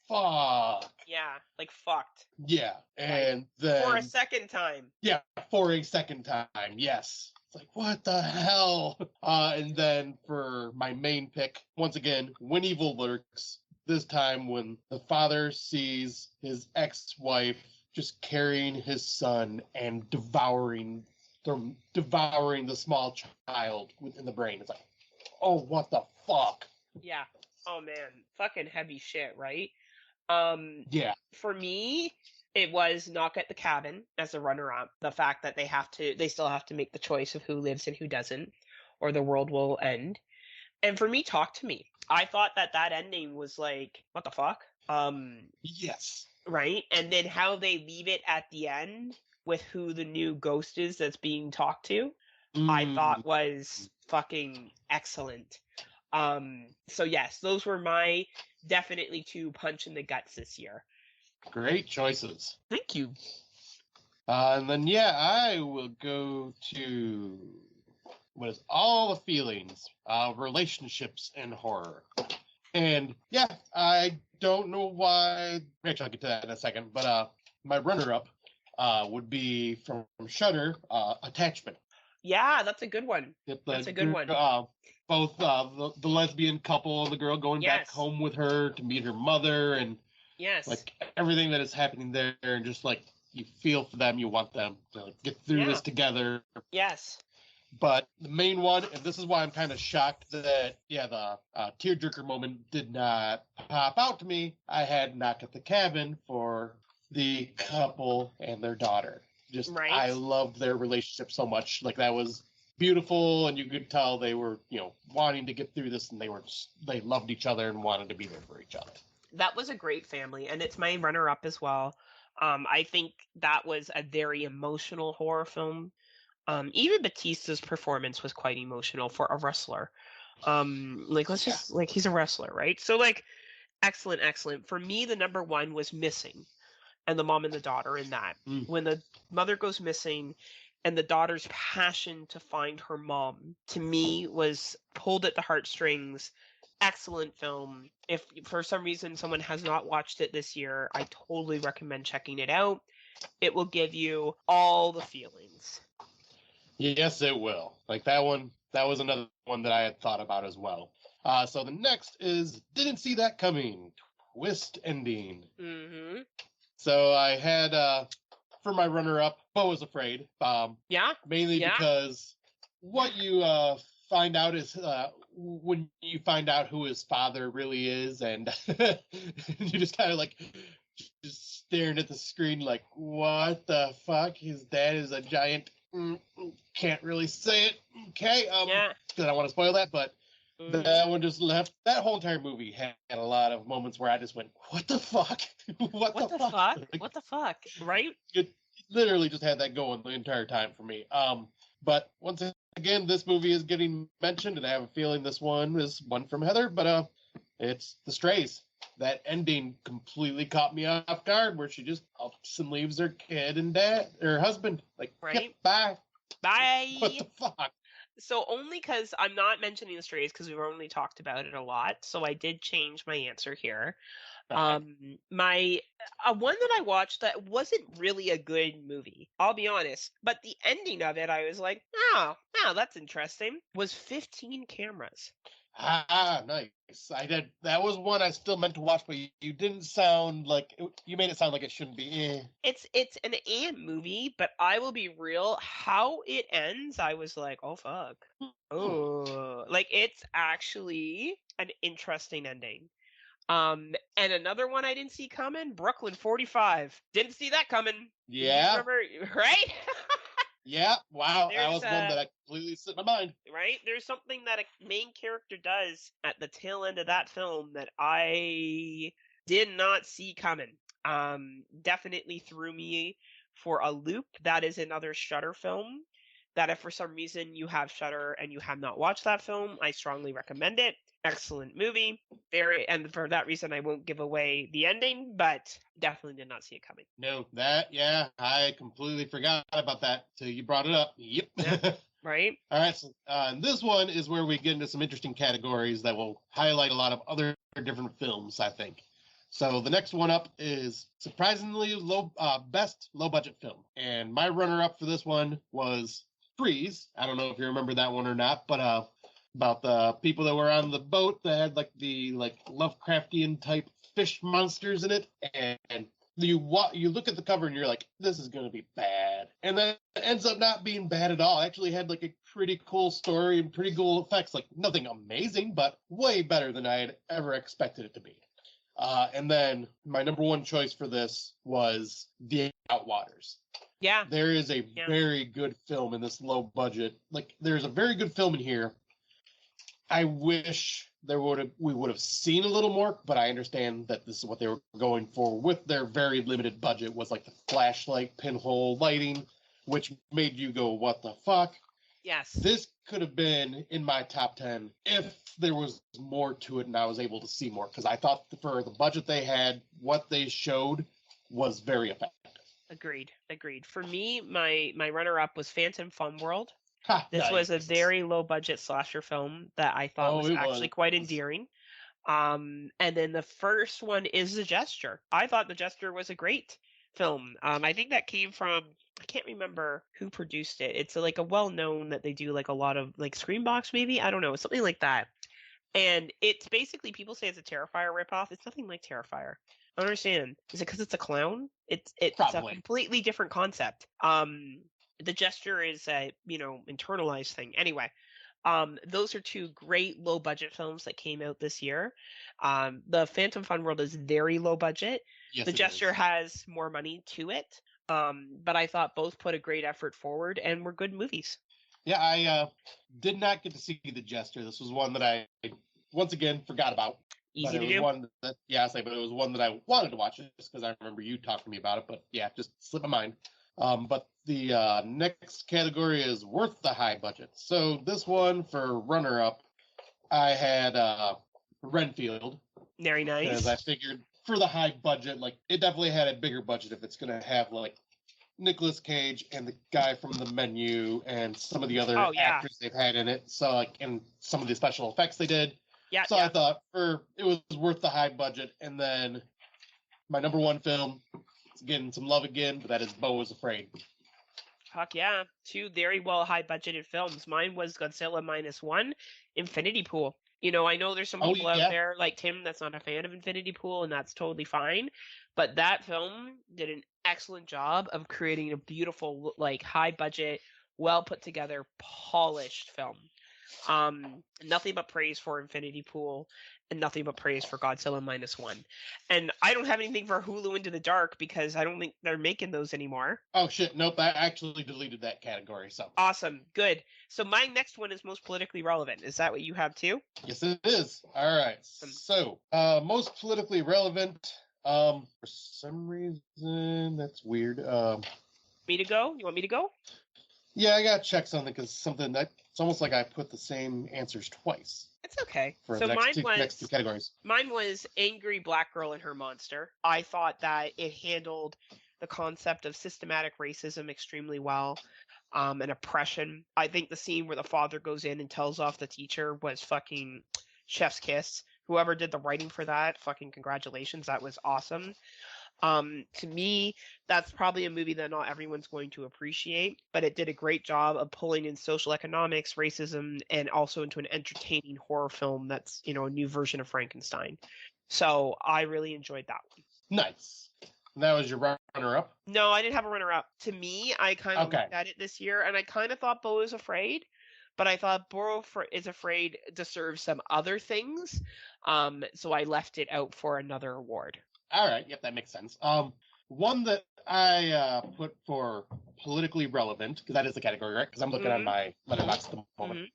fuck? Yeah, like fucked. Yeah, and then for a second time. Yeah, for a second time. Yes. It's like, what the hell? And then for my main pick, once again, When Evil Lurks. This time when the father sees his ex-wife just carrying his son and devouring the small child within the brain. It's like, oh, what the fuck? Yeah. Oh man, fucking heavy shit, right? Yeah. For me, it was Knock at the Cabin as a runner-up. The fact that they still have to make the choice of who lives and who doesn't, or the world will end. And for me, Talk to Me. I thought that ending was like, what the fuck? Yes. Right? And then how they leave it at the end with who the new ghost is that's being talked to, I thought was fucking excellent. So yes, those were my definitely 2 punch in the guts this year. Great choices. Thank you. And then I will go to what is All the Feelings, relationships and horror. And I don't know why. Actually, I'll get to that in a second. But my runner-up would be from Shudder, Attachment. Yeah, that's a good one. That's a good one. Both the lesbian couple, the girl going back home with her to meet her mother, and like everything that is happening there, and just like you feel for them, you want them to like, get through this together. Yes. But the main one, and this is why I'm kind of shocked that, the tearjerker moment did not pop out to me. I had Knock at the Cabin for the couple and their daughter. Just, Right. I loved their relationship so much. Like, that was beautiful, and you could tell they were, wanting to get through this, and they loved each other and wanted to be there for each other. That was a great family, and it's my runner-up as well. I think that was a very emotional horror film. Even Batista's performance was quite emotional for a wrestler. He's a wrestler, right? So like, excellent. For me, the number one was Missing, and the mom and the daughter in that. When the mother goes missing, and the daughter's passion to find her mom, to me, was pulled at the heartstrings. Excellent film. If for some reason someone has not watched it this year, I totally recommend checking it out. It will give you all the feelings. Yes, it will. Like that one, that was another one that I had thought about as well. So the next is Didn't See That Coming, Twist Ending. Mm-hmm. So I had, for my runner-up, Beau Was Afraid. Mainly because what you find out is when you find out who his father really is, and you just kind of like just staring at the screen like, what the fuck? His dad is a giant... can't really say it. Okay. Because I don't want to spoil that, but that one just left. That whole entire movie had a lot of moments where I just went, "What the fuck? what the fuck? Like, what the fuck?" Right? It literally just had that going the entire time for me. But once again, this movie is getting mentioned, and I have a feeling this one is one from Heather. But it's The Strays. That ending completely caught me off guard, where she just ups and leaves her kid and her husband. Like, right? Bye. What the fuck? So only because I'm not mentioning The Strays because we've only talked about it a lot, so I did change my answer here. Okay. My one that I watched that wasn't really a good movie, I'll be honest, but the ending of it, I was like, oh, that's interesting, was 15 Cameras. Nice. I did. That was one I still meant to watch, but you didn't sound like you made it sound like it shouldn't be. It's an movie, but I will be real. How it ends, I was like, oh fuck. Oh, like it's actually an interesting ending. And another one I didn't see coming, Brooklyn 45. Didn't see that coming. Yeah. Remember, right? Yeah, wow, that was one that I completely slipped my mind. Right? There's something that a main character does at the tail end of that film that I did not see coming. Definitely threw me for a loop. That is another Shudder film that if for some reason you have Shudder and you have not watched that film, I strongly recommend it. Excellent movie. And for that reason, I won't give away the ending, but definitely did not see it coming. No, I completely forgot about that till you brought it up. Yep. Yeah, right. All right. So this one is where we get into some interesting categories that will highlight a lot of other different films, I think. So the next one up is surprisingly best low budget film, and my runner up for this one was Freeze. I don't know if you remember that one or not, but about the people that were on the boat that had like the Lovecraftian type fish monsters in it, and you look at the cover and you're like, this is gonna be bad, and then it ends up not being bad at all. It actually had like a pretty cool story and pretty cool effects, like nothing amazing, but way better than I had ever expected it to be. And then my number one choice for this was The Outwaters. Yeah. There is a very good film in this low budget. Like, there's a very good film in here. I wish we would have seen a little more, but I understand that this is what they were going for with their very limited budget, was like the flashlight pinhole lighting, which made you go, what the fuck? Yes. This could have been in my top 10 if there was more to it and I was able to see more, because I thought for the budget they had, what they showed was very effective. Agreed. For me, my runner-up was Phantom Fun World. This Nice. was a very low-budget slasher film that I thought was actually quite endearing. And then the first one is The Gesture. I thought The Gesture was a great film. I think that came from, I can't remember who produced it. It's like a well-known that they do like a lot of like Screambox maybe? I don't know, something like that. And it's basically, people say it's a Terrifier ripoff. It's nothing like Terrifier. I don't understand. Is it because it's a clown? It's a Probably. completely different concept. The gesture is a internalized thing. Anyway, those are two great low budget films that came out this year. The Phantom Fun World is very low budget. Yes, The it gesture is. has more money to it. But I thought both put a great effort forward and were good movies. Yeah, I did not get to see The Jester. This was one that I once again forgot about. But Easy it to was do. one that, yeah, I say, but it was one that I wanted to watch just because I remember you talking to me about it. But yeah, just slipped my mind. But the next category is worth the high budget. So this one for runner up, I had Renfield Very because I nice. figured for the high budget, like it definitely had a bigger budget if it's going to have like Nicolas Cage and the guy from The Menu and some of the other Oh yeah, actors they've had in it. So like, and some of the special effects they did. yeah, So I yeah. thought it was worth the high budget. And then my number one film, it's getting some love again, but that is Beau is Afraid. Fuck yeah. Two very well high budgeted films. Mine was Godzilla minus one, Infinity Pool. I know there's some Oh people out yeah, there like Tim that's not a fan of Infinity Pool, and that's totally fine. But that film did an excellent job of creating a beautiful, like high budget, well put together, polished film. Nothing but praise for Infinity Pool and nothing but praise for Godzilla minus one. And I don't have anything for Hulu Into the Dark because I don't think they're making those anymore. Oh shit, nope, I actually deleted that category. So Awesome. Good. So my next one is most politically relevant. Is that what you have too? yes, it is. All right. So most politically relevant. For some reason that's weird. Me to go? You want me to go? Yeah, I got checks on it because something that it's almost like I put the same answers twice It's okay. for So the next two categories. mine was Angry Black Girl and Her Monster. I thought that it handled the concept of systematic racism extremely well. And oppression. I think the scene where the father goes in and tells off the teacher was fucking chef's kiss. Whoever did the writing for that, fucking congratulations. That was awesome. To me, that's probably a movie that not everyone's going to appreciate, but it did a great job of pulling in social economics, racism, and also into an entertaining horror film that's, a new version of Frankenstein. So I really enjoyed that one. Nice. And that was your runner up. No, I didn't have a runner up. To me, I kind of Okay. looked at it this year, and I kind of thought Beau is Afraid, but I thought Beau is Afraid deserves some other things, so I left it out for another award. All right. Yep, that makes sense. One that I put for politically relevant because that is the category, right? Because I'm looking on my letterbox at the moment.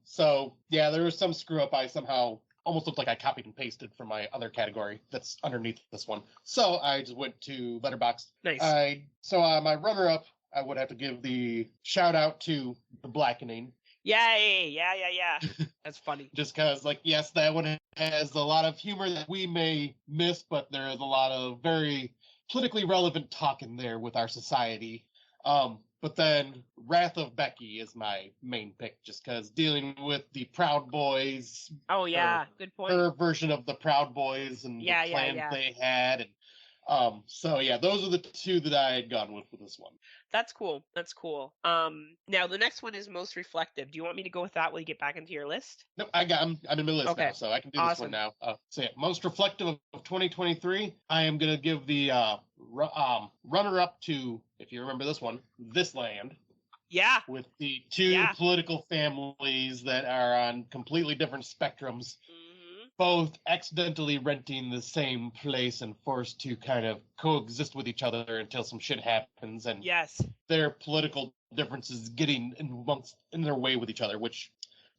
So yeah, there was some screw up. I somehow almost looked like I copied and pasted from my other category that's underneath this one. So I just went to Letterboxd. Nice. So my runner up, I would have to give the shout out to The Blackening. Yay! Yeah. That's funny. Just because, like, yes, that one has a lot of humor that we may miss, but there is a lot of very politically relevant talk in there with our society. But then Wrath of Becky is my main pick, just because dealing with the Proud Boys. Oh yeah, good point. Her version of the Proud Boys and the plans they had, and so yeah, those are the two that I had gone with this one. That's cool. Now the next one is most reflective. Do you want me to go with that while you get back into your list? No, I'm in my list now, so I can do this one Awesome. now. So yeah, most reflective of 2023. I am gonna give the runner up to, if you remember this one, This Land. Yeah. With the two political families that are on completely different spectrums. Both accidentally renting the same place and forced to kind of coexist with each other until some shit happens, and their political differences getting in their way with each other, which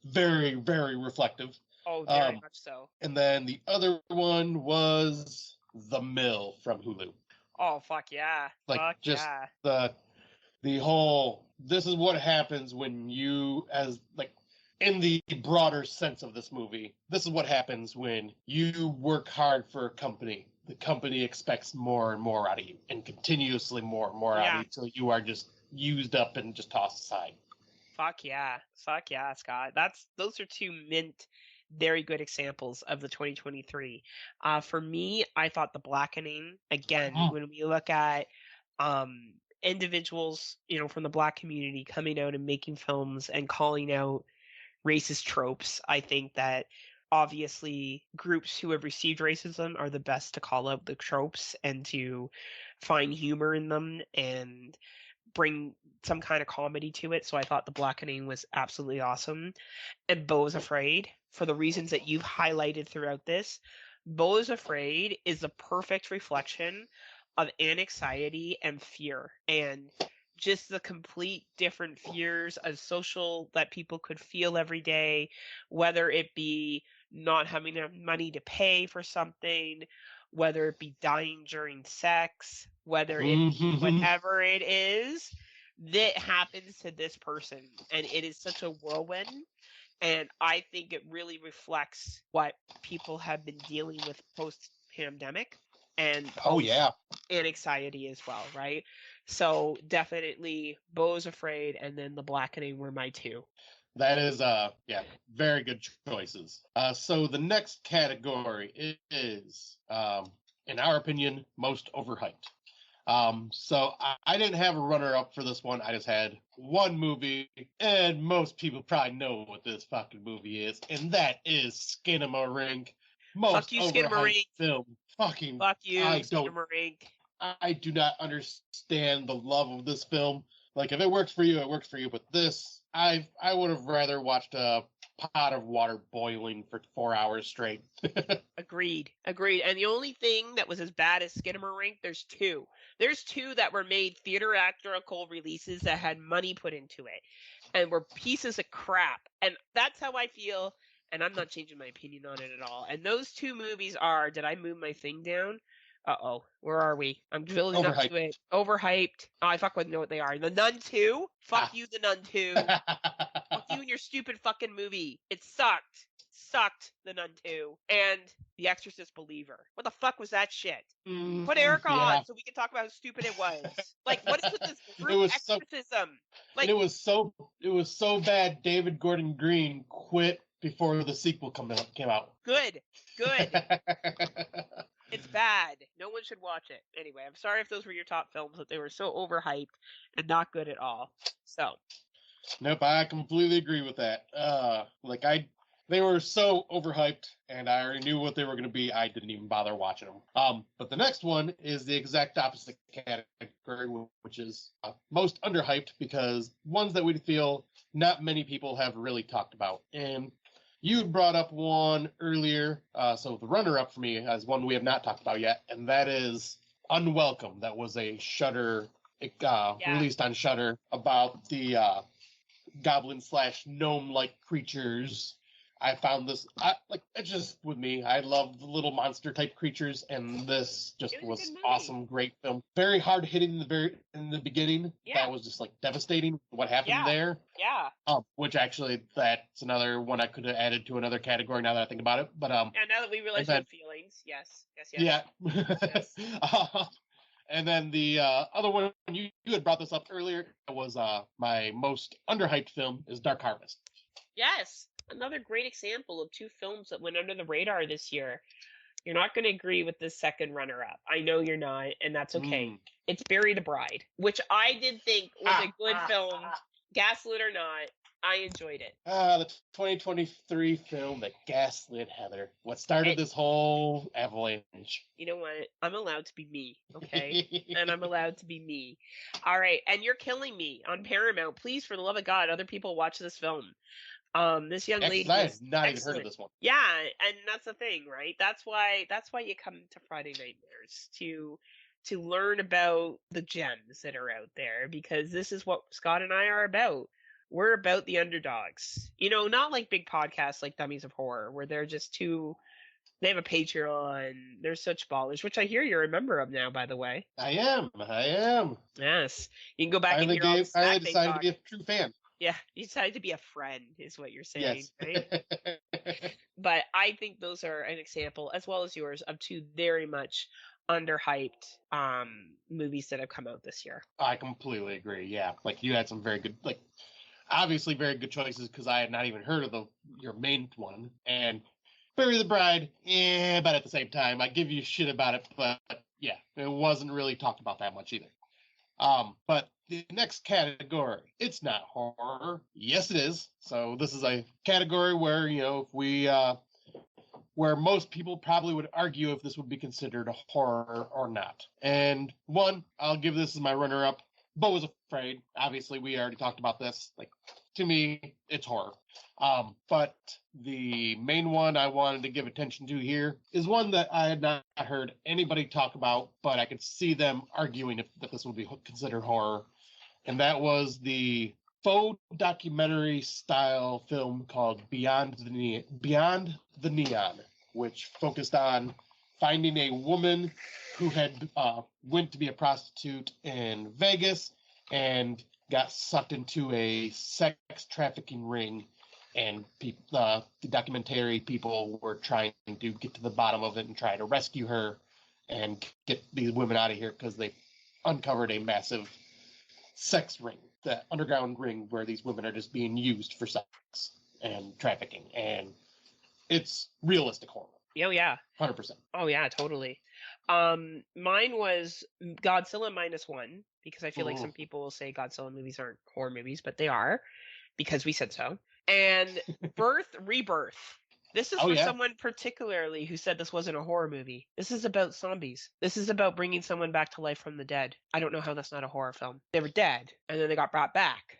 very, very reflective. Oh, very much so. And then the other one was The Mill from Hulu. Oh, fuck yeah. The whole, this is what happens when you, as like, in the broader sense of this movie, this is what happens when you work hard for a company. The company expects more and more out of you, and continuously more and more out of you, until you are just used up and just tossed aside. Fuck yeah, Scott. Those are two very good examples of the 2023. For me, I thought The Blackening, again, when we look at individuals, from the Black community coming out and making films and calling out racist tropes, I think that obviously groups who have received racism are the best to call out the tropes and to find humor in them and bring some kind of comedy to it. So I thought The Blackening was absolutely awesome. And Beau is Afraid, for the reasons that you've highlighted throughout this, Beau is Afraid is the perfect reflection of anxiety and fear, and just the complete different fears of social that people could feel every day, whether it be not having enough money to pay for something, whether it be dying during sex, whether it be whatever it is that happens to this person. And it is such a whirlwind. And I think it really reflects what people have been dealing with post-pandemic and anxiety as well, right? So definitely Beau's Afraid and then The Blackening were my two. That is, very good choices. So the next category is, in our opinion, most overhyped. So I didn't have a runner-up for this one. I just had one movie, and most people probably know what this fucking movie is, and that is Skinamarink. Most overhyped film. Fucking. Fuck you, Skinamarink. I do not understand the love of this film. Like, if it works for you, it works for you. But this, I would have rather watched a pot of water boiling for 4 hours straight. Agreed. And the only thing that was as bad as Skinamarink, there's two. There's two that were made theatrical releases that had money put into it and were pieces of crap. And that's how I feel. And I'm not changing my opinion on it at all. And those two movies are, did I move my thing down? Uh-oh, where are we? I'm building up to it. Overhyped. Oh, I fuck wouldn't know what they are. The Nun 2? Fuck you, The Nun 2. Fuck you and your stupid fucking movie. It sucked. The Nun 2. And The Exorcist Believer. What the fuck was that shit? Put Erica on so we can talk about how stupid it was. Like, what is with this group exorcism? It was so bad David Gordon Green quit before the sequel came out. Good. It's bad. No one should watch it. Anyway, I'm sorry if those were your top films, but they were so overhyped and not good at all. So. Nope, I completely agree with that. They were so overhyped, and I already knew what they were going to be. I didn't even bother watching them. But the next one is the exact opposite category, which is most underhyped, because ones that we feel not many people have really talked about. And you brought up one earlier, so the runner-up for me is one we have not talked about yet, and that is Unwelcome. That was a Shudder, released on Shudder, about the goblin/gnome-like creatures. I found this, it's just with me. I love the little monster-type creatures, and this just was awesome, great film. Very hard-hitting in the beginning. Yeah. That was just, devastating what happened there. Yeah. Which actually, that's another one I could have added to another category now that I think about it. But now that we realize your feelings, yes. Yeah. Yes. And then the other one, you had brought this up earlier, was my most underhyped film is Dark Harvest. Yes. Another great example of two films that went under the radar this year. You're not going to agree with the second runner-up. I know you're not, and that's okay. It's Bury the Bride, which I did think was a good film. Gaslit or not, I enjoyed it. The 2023 film that gaslit Heather. What started this whole avalanche? You know what? I'm allowed to be me, okay? And I'm allowed to be me. All right, and You're Killing Me on Paramount. Please, for the love of God, other people watch this film. This young lady. I have not even heard of this one. Yeah, and that's the thing, right? That's why you come to Friday Nightmares to learn about the gems that are out there, because this is what Scott and I are about. We're about the underdogs. Not like big podcasts like Dummies of Horror, where they're just they have a Patreon, they're such ballers, which I hear you're a member of now, by the way. I am. Yes. You can go back and hear all the smack I decided to be a true fan. Yeah, you decided to be a friend, is what you're saying, yes. Right? But I think those are an example, as well as yours, of two very much underhyped movies that have come out this year. I completely agree, yeah. You had some very good, obviously very good choices, because I had not even heard of your main one. And Bury the Bride, but at the same time, I give you shit about it, but yeah, it wasn't really talked about that much either. But the next category, it's not horror. Yes, it is. So this is a category where, if we where most people probably would argue if this would be considered a horror or not. And one, I'll give this as my runner-up. Beau was Afraid. Obviously, we already talked about this. Like, to me, it's horror. But the main one I wanted to give attention to here is one that I had not heard anybody talk about, but I could see them arguing if that this would be considered horror. And that was the faux documentary style film called Beyond the Neon, which focused on finding a woman who had went to be a prostitute in Vegas and got sucked into a sex trafficking ring, and the documentary people were trying to get to the bottom of it and try to rescue her and get these women out of here because they uncovered a massive sex ring, the underground ring where these women are just being used for sex and trafficking, and it's realistic horror. Oh yeah, 100%. Oh yeah, totally. Mine was Godzilla -1 because I feel like some people will say Godzilla movies aren't horror movies, but they are because we said so. And Rebirth. This is for someone particularly who said this wasn't a horror movie. This is about zombies. This is about bringing someone back to life from the dead. I don't know how that's not a horror film. They were dead and then they got brought back.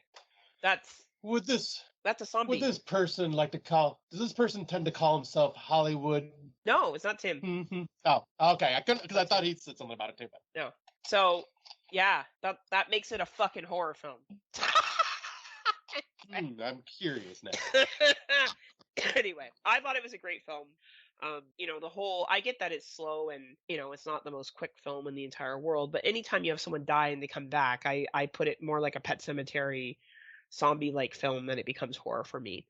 That's a zombie. Would this person does this person tend to call himself Hollywood? No, it's not Tim. Mm-hmm. Oh, okay. I couldn't, because I thought he said something about it too. But. No. So, yeah, that makes it a fucking horror film. I'm curious now. Anyway, I thought it was a great film. I get that it's slow and, it's not the most quick film in the entire world, but anytime you have someone die and they come back, I put it more like a Pet Sematary zombie-like film, then it becomes horror for me.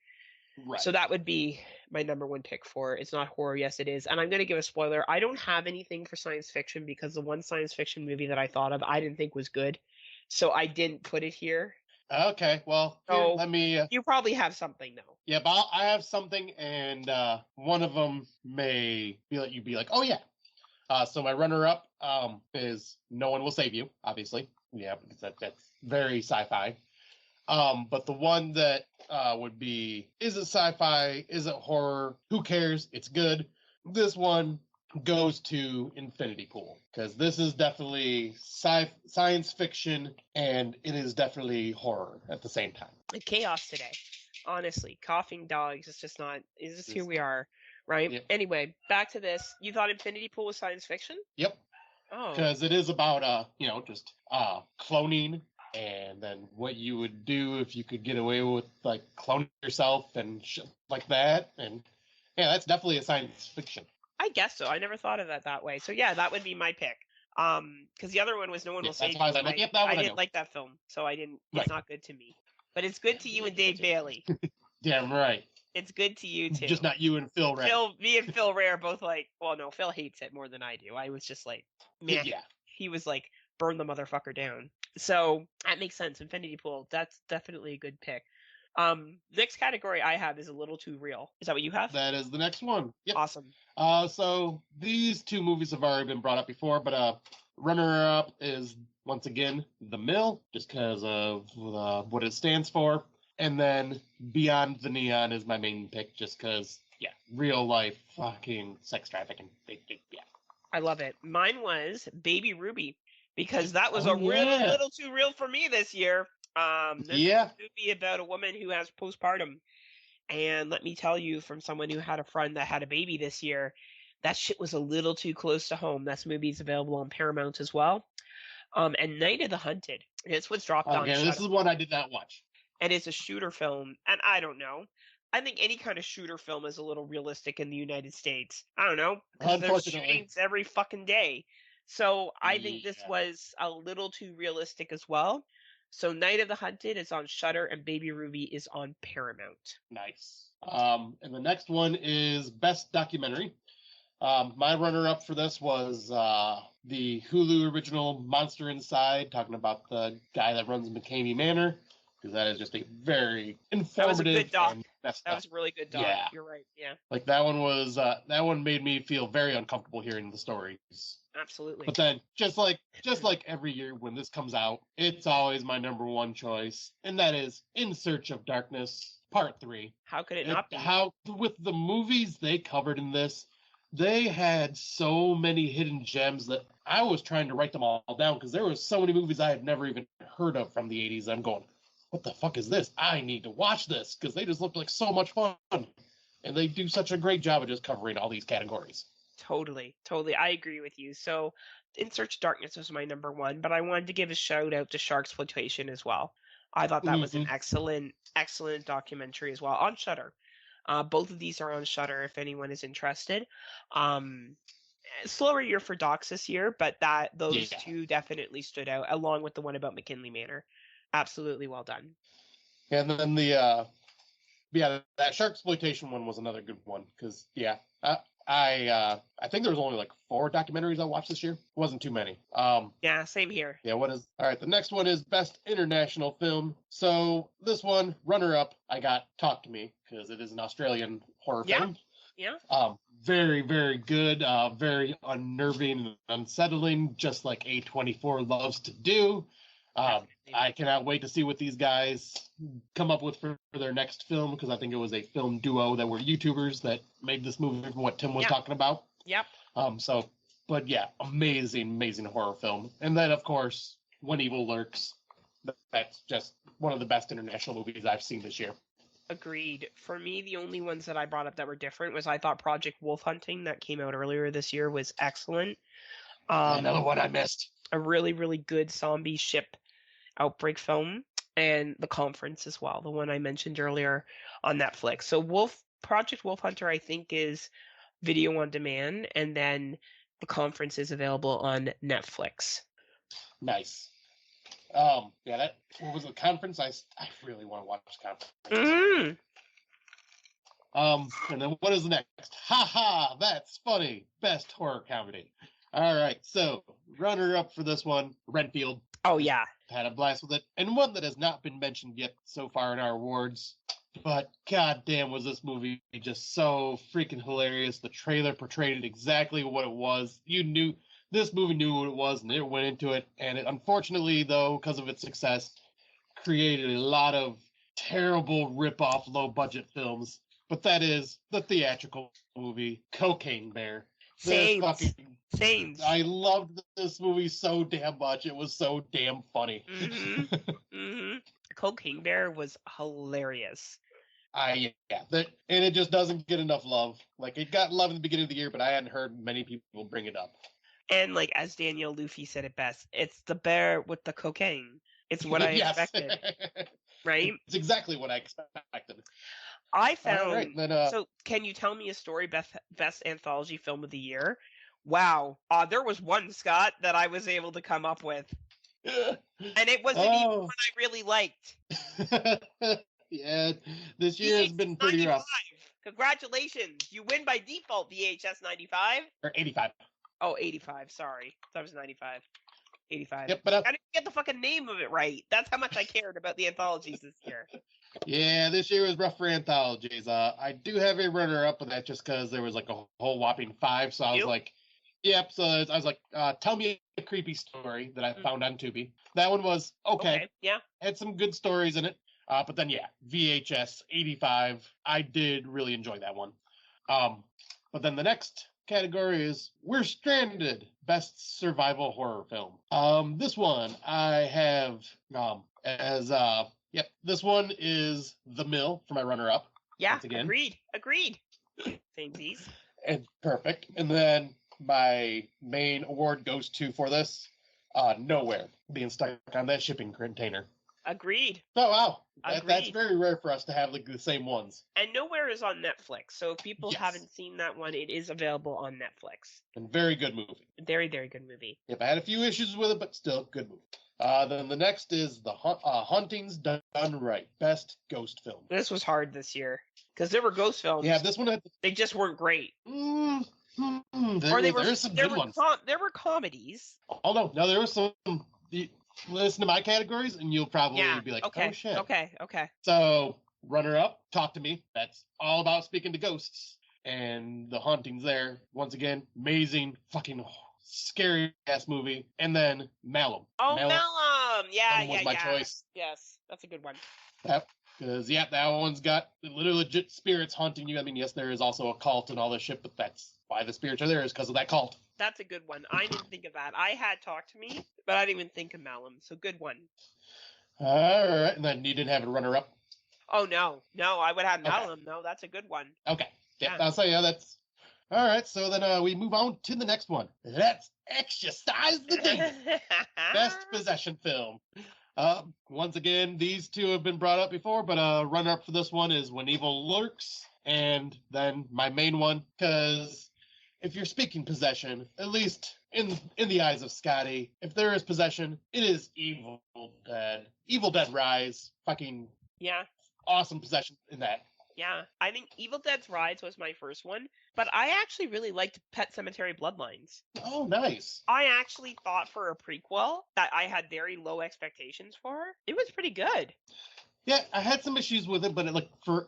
Right. So that would be my number one pick for It's not horror. Yes, it is. And I'm going to give a spoiler. I don't have anything for science fiction because the one science fiction movie that I thought of, I didn't think was good. So I didn't put it here. Okay, well, here, let me... you probably have something, though. Yeah, but I have something, and one of them may you'd be like, oh, yeah. So my runner-up is No One Will Save You, obviously. Yeah, because that's very sci-fi. But the one that would be, is it sci-fi? Is it horror? Who cares? It's good. This one goes to Infinity Pool, because this is definitely science fiction, and it is definitely horror at the same time. Chaos today. Honestly, coughing dogs, it's just who we are, right? Yep. Anyway, back to this. You thought Infinity Pool was science fiction? Yep. Oh. Because it is about, just cloning, and then what you would do if you could get away with, like, cloning yourself and shit like that. And, yeah, that's definitely a science fiction. I guess so. I never thought of that way. So, yeah, that would be my pick. Because the other one was No One Will Save You. I didn't like that film, so I didn't. It's not good to me. But it's good to you and Dave Bailey. Damn right. It's good to you, too. Just not you and Phil Ray. Me and Phil Ray are both like, well, no, Phil hates it more than I do. I was just like, man. Yeah. He was like, burn the motherfucker down. So that makes sense. Infinity Pool, that's definitely a good pick. Next category I have is A Little Too Real. Is that what you have? That is the next one. Yep. Awesome. So these two movies have already been brought up before, but runner-up is, once again, The Mill, just because of what it stands for. And then Beyond the Neon is my main pick, just because, real life fucking sex trafficking. Yeah. I love it. Mine was Baby Ruby, because that was little too real for me this year. This is a movie about a woman who has postpartum. And let me tell you, from someone who had a friend that had a baby this year, that shit was a little too close to home. That movie's available on Paramount as well. And Night of the Hunted. It's what's dropped on. Okay, this is one I did not watch. And it's a shooter film. And I don't know. I think any kind of shooter film is a little realistic in the United States. I don't know. Because there's shootings every fucking day. So I think this was a little too realistic as well. So Night of the Hunted is on Shudder and Baby Ruby is on Paramount. Nice. And the next one is Best Documentary. My runner-up for this was the Hulu original Monster Inside, talking about the guy that runs McCamey Manor, because that is just a very informative. That was a good doc. That was a really good doc. Yeah. You're right. Yeah. Like that one made me feel very uncomfortable hearing the stories. Absolutely. But then, just like every year when this comes out, it's always my number one choice, and that is In Search of Darkness. Part 3. How could it not be? How, with the movies they covered in this, they had so many hidden gems that I was trying to write them all down because there were so many movies I had never even heard of from the 80s. I'm going, what the fuck is this? I need to watch this because they just look like so much fun. And they do such a great job of just covering all these categories. Totally. I agree with you. So, In Search of Darkness was my number one, but I wanted to give a shout out to Sharksploitation as well. I thought that was an excellent documentary as well on Shudder. Both of these are on Shudder if anyone is interested. Slower year for docs this year, but those two definitely stood out, along with the one about McKinley Manor. Absolutely well done. And then that Sharksploitation one was another good one because I think there was only like 4 documentaries I watched this year. It wasn't too many. Yeah, same here. Yeah, all right, the next one is Best International Film. So this one, runner-up, I got Talk to Me, because it is an Australian horror film. Yeah. Very, very good, very unnerving and unsettling, just like A24 loves to do. I cannot wait to see what these guys come up with for their next film, because I think it was a film duo that were YouTubers that made this movie from what Tim was talking about. Yep. But yeah, amazing horror film. And then, of course, When Evil Lurks. That's just one of the best international movies I've seen this year. Agreed. For me, the only ones that I brought up that were different was I thought Project Wolf Hunting that came out earlier this year was excellent. Another one I missed. A really, really good zombie ship outbreak film, and The Conference as well, the one I mentioned earlier on Netflix. So Project Wolf Hunter, I think, is video on demand, and then The Conference is available on Netflix. Nice. What was the Conference? I really want to watch Conference. And then what is next? Ha, that's funny. Best horror comedy. All right, so runner up for this one, Renfield. Oh yeah, had a blast with it, and one that has not been mentioned yet so far in our awards. But goddamn, was this movie just so freaking hilarious? The trailer portrayed it exactly what it was. This movie knew what it was, and it went into it. And it, unfortunately, though, because of its success, created a lot of terrible rip-off, low-budget films. But that is the theatrical movie, Cocaine Bear. Same. I loved this movie so damn much. It was so damn funny. Cocaine Bear was hilarious. And it just doesn't get enough love. Like, it got love in the beginning of the year, but I hadn't heard many people bring it up. And like as Daniel Luffy said it best, it's the bear with the cocaine. It's what I expected. Right? It's exactly what I expected. I found. Right, then, so, can you tell me a story, best anthology film of the year? Wow, there was one, Scott, that I was able to come up with, and it wasn't even one I really liked. Yeah, this year has been pretty rough. Congratulations, you win by default. VHS 95 or 85. Oh, 85. Sorry, that was 95. 85. Yep, but I didn't get the fucking name of it right. That's how much I cared about the anthologies this year. Yeah, this year was rough for anthologies. I do have a runner-up, but that's just because there was like a whole whopping 5. So I was like, yep. So I was like, tell me a creepy story that I found on Tubi. That one was okay. Yeah. Had some good stories in it. But then, VHS 85. I did really enjoy that one. But then the next category is We're Stranded, Best Survival Horror Film. This one I have this one is The Mill for my runner-up. Yeah, agreed. Samesies. And perfect. And then my main award goes to, for this, Nowhere, being stuck on that shipping container. Agreed. Oh, wow. That's very rare for us to have the same ones. And Nowhere is on Netflix, so if people haven't seen that one, it is available on Netflix. And very good movie. Very, very good movie. Yep, I had a few issues with it, but still, good movie. Then the next is The Hauntings Done Right, Best Ghost Film. This was hard this year, because there were ghost films. Yeah, this one they just weren't great. There were some good ones. There were comedies. Oh, no, there were some... Listen to my categories, and you'll probably be like, okay, oh, shit. Okay. So, runner-up, Talk to Me. That's all about speaking to ghosts. And The Hauntings there, once again, amazing, fucking scary-ass movie. And then Malum. Oh, Malum! Yeah. My choice. Yes, that's a good one. Yep. Because, yeah, that one's got legit spirits haunting you. I mean, yes, there is also a cult and all this shit, but that's why the spirits are there, is because of that cult. That's a good one. I didn't think of that. I had Talk to Me, but I didn't even think of Malum. So good one. All right. And then you didn't have a runner-up? Oh, no. No, I would have Malum. Okay. No, that's a good one. Okay. Yeah, I'll say, yeah, that's... All right, so then we move on to the next one. Let's exercise the demon. Best possession film. Once again, these two have been brought up before, but runner-up for this one is When Evil Lurks, and then my main one, because if you're speaking possession, at least in the eyes of Scotty, if there is possession, it is Evil Dead. Evil Dead Rise, fucking awesome possession in that. Yeah, I think Evil Dead's Rise was my first one, but I actually really liked Pet Sematary Bloodlines. Oh, nice. I actually thought for a prequel that I had very low expectations for. It was pretty good. Yeah, I had some issues with it, but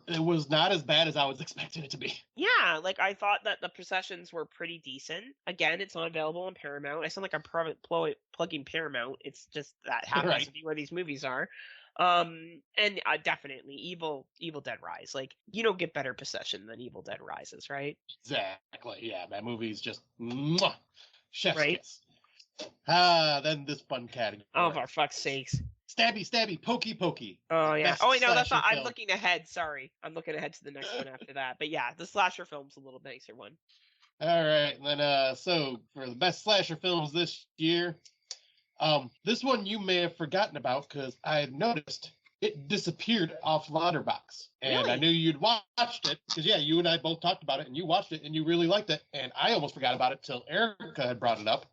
it was not as bad as I was expecting it to be. Yeah, like I thought that the possessions were pretty decent. Again, it's not available on Paramount. I sound like I'm plugging Paramount. It's just that happens to be where these movies are. And definitely Evil Dead Rise. Like, you don't get better possession than Evil Dead Rises, right? Exactly. Yeah, that movie's just chef's kiss. Then this fun category. Oh, for fuck's sakes. Stabby, pokey. Oh, yeah. Oh, no, that's not. I'm looking ahead. Sorry. I'm looking ahead to the next one after that. But yeah, the slasher film's a little nicer one. All right. Then, so for the best slasher films this year, this one you may have forgotten about because I had noticed it disappeared off Letterboxd. And really? I knew you'd watched it because, yeah, you and I both talked about it and you watched it and you really liked it. And I almost forgot about it till Erica had brought it up.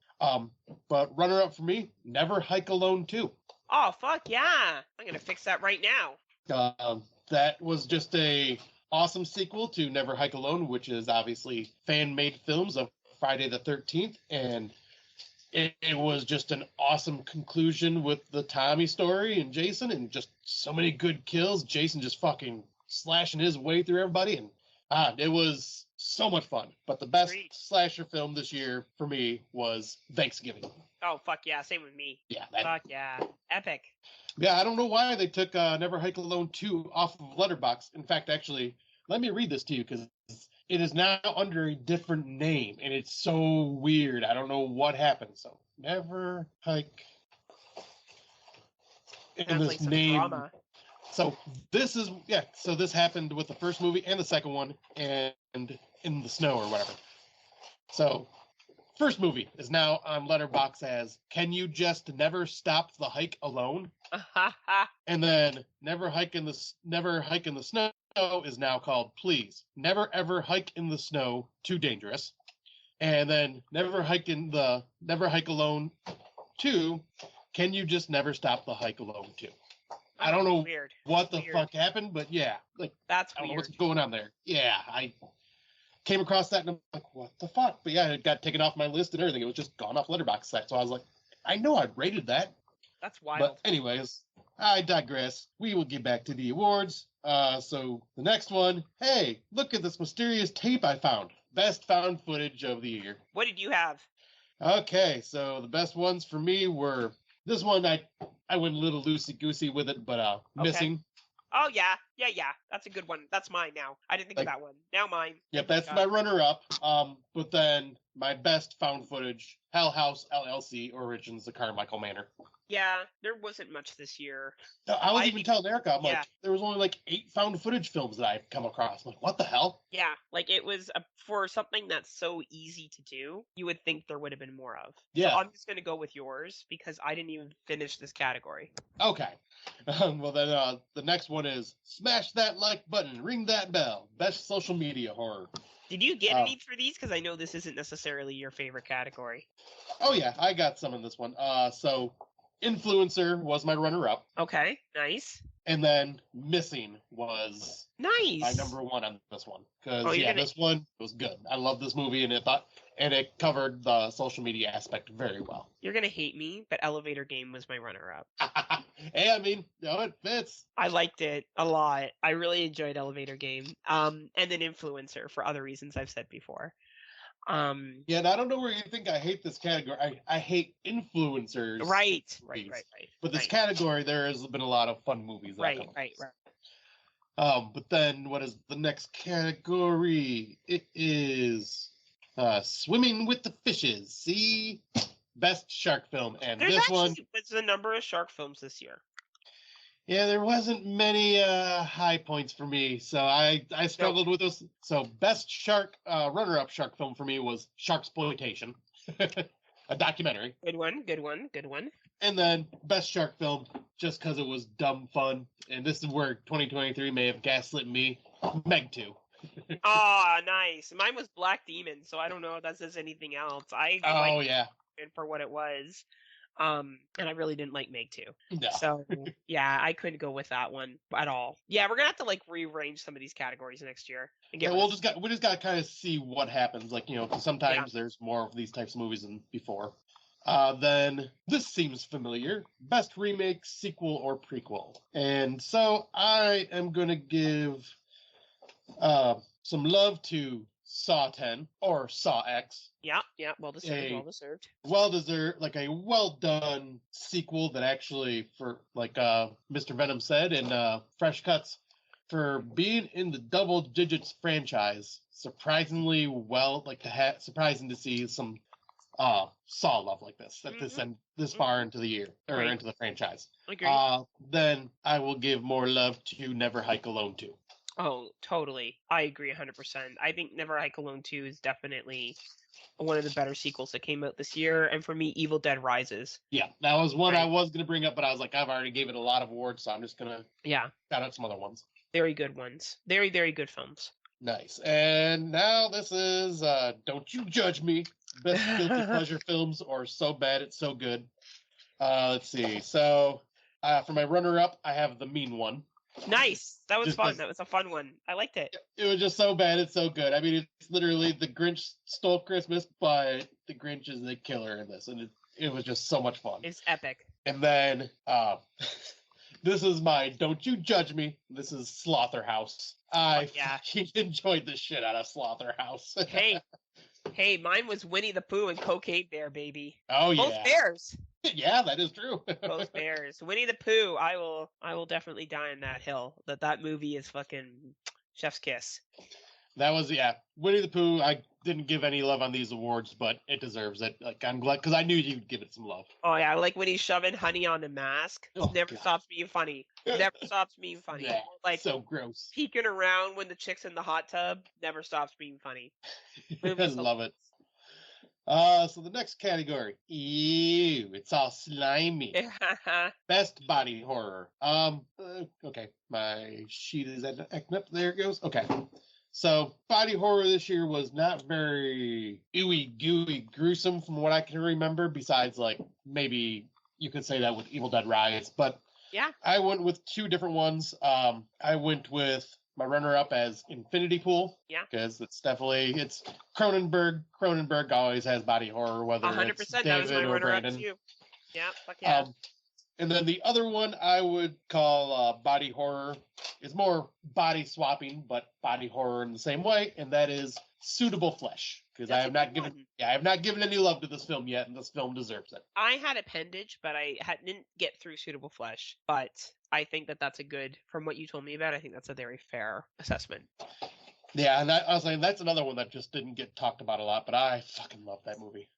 But runner-up for me, Never Hike Alone 2. Oh, fuck yeah. I'm going to fix that right now. That was just a awesome sequel to Never Hike Alone, which is obviously fan-made films of Friday the 13th. And it was just an awesome conclusion with the Tommy story and Jason, and just so many good kills. Jason just fucking slashing his way through everybody. And it was so much fun. But the best slasher film this year for me was Thanksgiving. Oh, fuck yeah. Same with me. Yeah. Fuck yeah. Epic. Yeah, I don't know why they took Never Hike Alone 2 off of Letterboxd. In fact, actually, let me read this to you because it is now under a different name, and it's so weird. I don't know what happened. So, Never Hike in this like name. Drama. So this is So this happened with the first movie and the second one, and in the snow or whatever. So, first movie is now on Letterboxd as "Can You Just Never Stop the Hike Alone?" And then Never Hike in the Snow is now called "Please Never Ever Hike in the Snow, Too Dangerous." And then Never Hike Alone 2, "Can You Just Never Stop the Hike Alone 2?" I don't know what the fuck happened, but yeah, like that's I don't know what's going on there. Yeah, I came across that and I'm like, what the fuck? But yeah, it got taken off my list and everything. It was just gone off Letterboxd. So I was like, I know I rated that. That's wild. But anyways, I digress. We will get back to the awards. So the next one, hey, look at this mysterious tape I found. Best found footage of the year. What did you have? Okay, so the best ones for me were this one. I went a little loosey-goosey with it, but Missing. Oh, yeah. That's a good one. That's mine now. I didn't think of that one. Now mine. Yep, that's my runner-up. But then my best found footage, Hell House LLC Origins, The Carmichael Manor. Yeah, there wasn't much this year. I was even telling Erica, I'm like, there was only like 8 found footage films that I've come across. I'm like, what the hell? Yeah, like it was for something that's so easy to do, you would think there would have been more of. Yeah. So I'm just going to go with yours because I didn't even finish this category. Okay. Well, then the next one is smash that like button, ring that bell. Best social media horror. Did you get any for these? Because I know this isn't necessarily your favorite category. Oh, yeah, I got some in this one. So Influencer was my runner-up. Okay, nice. And then Missing was my number one on this one. Because, this one was good. I love this movie, and it covered the social media aspect very well. You're going to hate me, but Elevator Game was my runner-up. Hey, I mean, it fits. I liked it a lot. I really enjoyed Elevator Game. And then Influencer for other reasons I've said before. And I don't know where you think I hate this category. I hate influencers. Right. But this category, there has been a lot of fun movies. Right. But then what is the next category? It is Swimming with the Fishes. See? Best shark film. And There's this one, a number of shark films this year. yeah, there wasn't many high points for me. So I struggled with this. So best shark runner-up shark film for me was Sharksploitation, a documentary. Good one, good one, good one. And then best shark film, just because it was dumb fun. And this is where 2023 may have gaslit me. Meg 2. Ah, nice. Mine was Black Demon, so I don't know if that says anything else. I liked it for what it was. And I really didn't like Meg 2. No. So yeah, I couldn't go with that one at all. Yeah, we're gonna have to like rearrange some of these categories next year. And we just got to kind of see what happens. Like, because sometimes there's more of these types of movies than before. Then this seems familiar. Best remake, sequel, or prequel. And so I am gonna give some love to Saw 10 or Saw X. Yeah, well deserved. Well deserved, like a well done sequel that actually, for like Mr. Venom said in Fresh Cuts, for being in the double digits franchise, surprisingly well, like surprising to see some Saw love like this at this far into the year or into the franchise. Agreed. Then I will give more love to Never Hike Alone 2. Oh, totally. I agree 100%. I think Never Hike Alone 2 is definitely one of the better sequels that came out this year. And for me, Evil Dead Rises. Yeah, that was one I was going to bring up, but I was like, I've already gave it a lot of awards, so I'm just going to shout out some other ones. Very good ones. Very, very good films. Nice. And now this is Don't You Judge Me. Best guilty pleasure films or So Bad It's So Good. Let's see. So for my runner-up, I have The Mean One. Nice. That was fun. That was a fun one. I liked it. It was just so bad. It's so good. I mean, it's literally The Grinch Stole Christmas, but the Grinch is the killer in this. And it was just so much fun. It's epic. And then this is my Don't You Judge Me. This is Slaughterhouse. I enjoyed the shit out of Slaughterhouse. Hey, mine was Winnie the Pooh and Cocaine Bear, baby. Oh, yeah. Both bears. Yeah, that is true. Both bears. Winnie the Pooh, I will definitely die on that hill. That movie is fucking chef's kiss. That was, Winnie the Pooh. I didn't give any love on these awards, but it deserves it. Like, I'm glad, because I knew you'd give it some love. Oh, yeah, like when he's shoving honey on a mask. Never stops being funny. Never stops being funny. Yeah, like, so gross. Peeking around when the chick's in the hot tub. Never stops being funny. I love it. So the next category. Ew, it's all slimy. Best body horror. Okay, my sheet is acting up. There it goes. Okay. So body horror this year was not very ooey gooey gruesome from what I can remember, besides like maybe you could say that with Evil Dead Rise, but I went with two different ones. I went with my runner-up as Infinity Pool. Yeah. Because it's Cronenberg. Cronenberg always has body horror, whether 100%, it's David or Brandon. Too. Yeah, fuck yeah. And then the other one I would call body horror. It's more body swapping, but body horror in the same way, and that is Suitable Flesh. Because I have not given any love to this film yet, and this film deserves it. I had Appendage, but I didn't get through Suitable Flesh. But I think that's a good, from what you told me about, I think that's a very fair assessment. Yeah, and I was saying that's another one that just didn't get talked about a lot, but I fucking love that movie.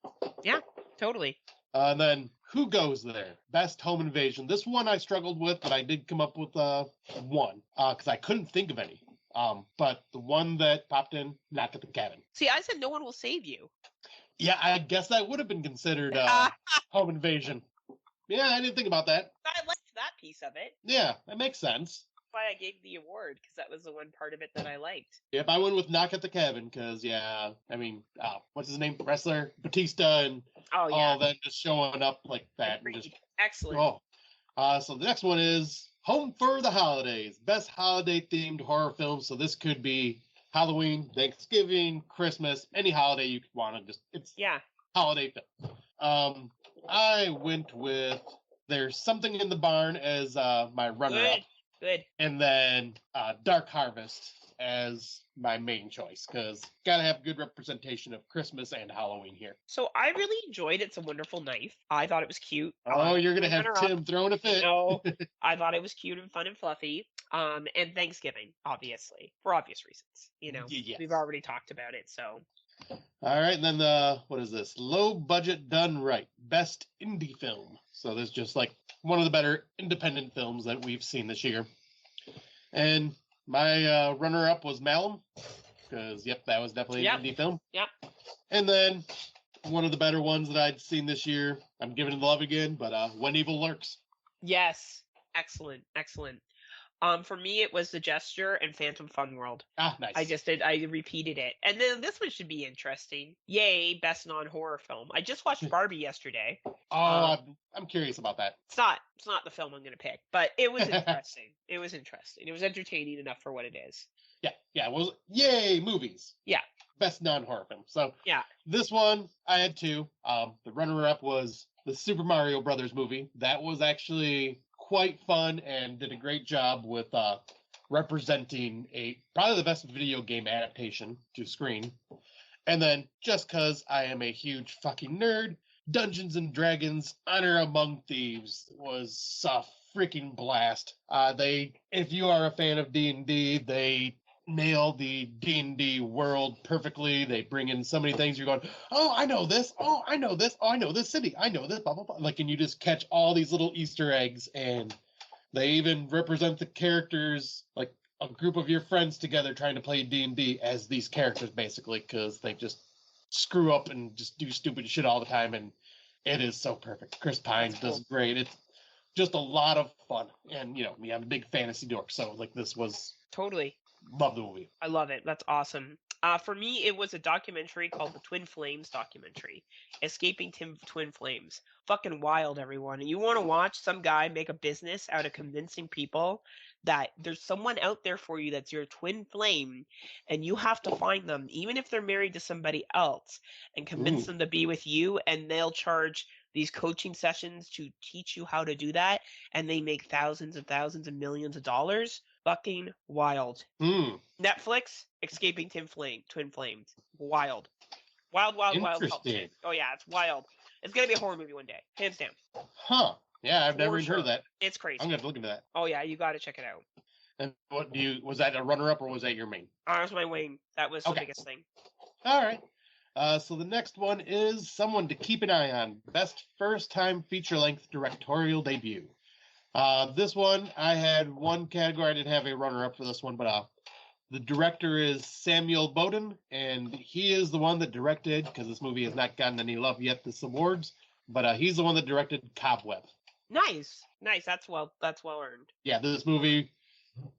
Yeah, totally. And then Who Goes There? Best Home Invasion. This one I struggled with, but I did come up with one because I couldn't think of any. But the one that popped in, Knock at the Cabin. See, I said No One Will Save You. Yeah, I guess that would have been considered Home Invasion. Yeah, I didn't think about that. I liked that piece of it. Yeah, that makes sense. That's why I gave the award, because that was the one part of it that I liked. Yep, I went with Knock at the Cabin, because, what's his name? Wrestler? Batista and all that just showing up like that. And just, excellent. So the next one is Home for the Holidays. Best holiday-themed horror film. So this could be Halloween, Thanksgiving, Christmas, any holiday you could want to it's holiday film. I went with There's Something in the Barn as my runner-up. Good. And then Dark Harvest as my main choice, because gotta have good representation of Christmas and Halloween here. So I really enjoyed It's a Wonderful Knife. I thought it was cute. Oh, you're gonna have Tim throwing a fit. No, I thought it was cute and fun and fluffy. And Thanksgiving, obviously, for obvious reasons. Yes. We've already talked about it, so. All right, and then what is this? Low budget done right. Best indie film. So this is just like one of the better independent films that we've seen this year. And my runner-up was Malum, because, yep, that was definitely an indie film. Yep. And then one of the better ones that I'd seen this year, I'm giving it love again, but When Evil Lurks. Yes. Excellent. For me, it was The Gesture and Phantom Fun World. Ah, nice. I repeated it. And then this one should be interesting. Yay, best non-horror film. I just watched Barbie yesterday. Oh, I'm curious about that. It's not the film I'm going to pick, but it was interesting. It was interesting. It was entertaining enough for what it is. Yeah, well, yay, movies. Yeah. Best non-horror film. So, yeah. This one, I had two. The runner-up was the Super Mario Brothers movie. That was actually quite fun and did a great job with representing probably the best video game adaptation to screen. And then, just because I am a huge fucking nerd, Dungeons and Dragons: Honor Among Thieves was a freaking blast. If you are a fan of D&D, they nail the D&D world perfectly. They bring in so many things. You're going, oh, I know this. Oh, I know this. Oh, I know this city. I know this. Blah blah blah. Like, and you just catch all these little Easter eggs, and they even represent the characters, like a group of your friends together trying to play D&D as these characters, basically, because they just screw up and just do stupid shit all the time, and it is so perfect. Chris Pine does great. It's just a lot of fun, and I'm a big fantasy dork, so like this was totally. Love the movie. I love it. That's awesome. For me, it was a documentary called the Twin Flames documentary, Escaping Twin Flames. Fucking wild, everyone. And you want to watch some guy make a business out of convincing people that there's someone out there for you that's your twin flame, and you have to find them, even if they're married to somebody else, and convince them to be with you, and they'll charge these coaching sessions to teach you how to do that, and they make thousands and thousands and millions of dollars. Fucking wild. Netflix, Escaping Twin Flames. Wild. Wild. Interesting. Oh yeah, it's wild. It's gonna be a horror movie one day, hands down. Huh. Yeah, I've never even heard of that. It's crazy. I'm gonna have to look into that. Oh yeah, you gotta check it out. And was that a runner-up or was that your main? That was my wing. That was the biggest thing. All right. So the next one is someone to keep an eye on. Best first-time feature-length directorial debut. This one, I had one category. I didn't have a runner-up for this one, but the director is Samuel Bowden, and he is the one that directed, because this movie has not gotten any love yet this awards, but he's the one that directed Cobweb. Nice. That's well earned. Yeah, this movie,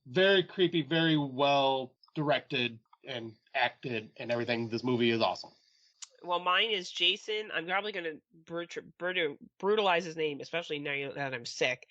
very creepy, very well directed and acted and everything. This movie is awesome. Well, mine is Jason. I'm probably going to brutalize his name, especially now that I'm sick.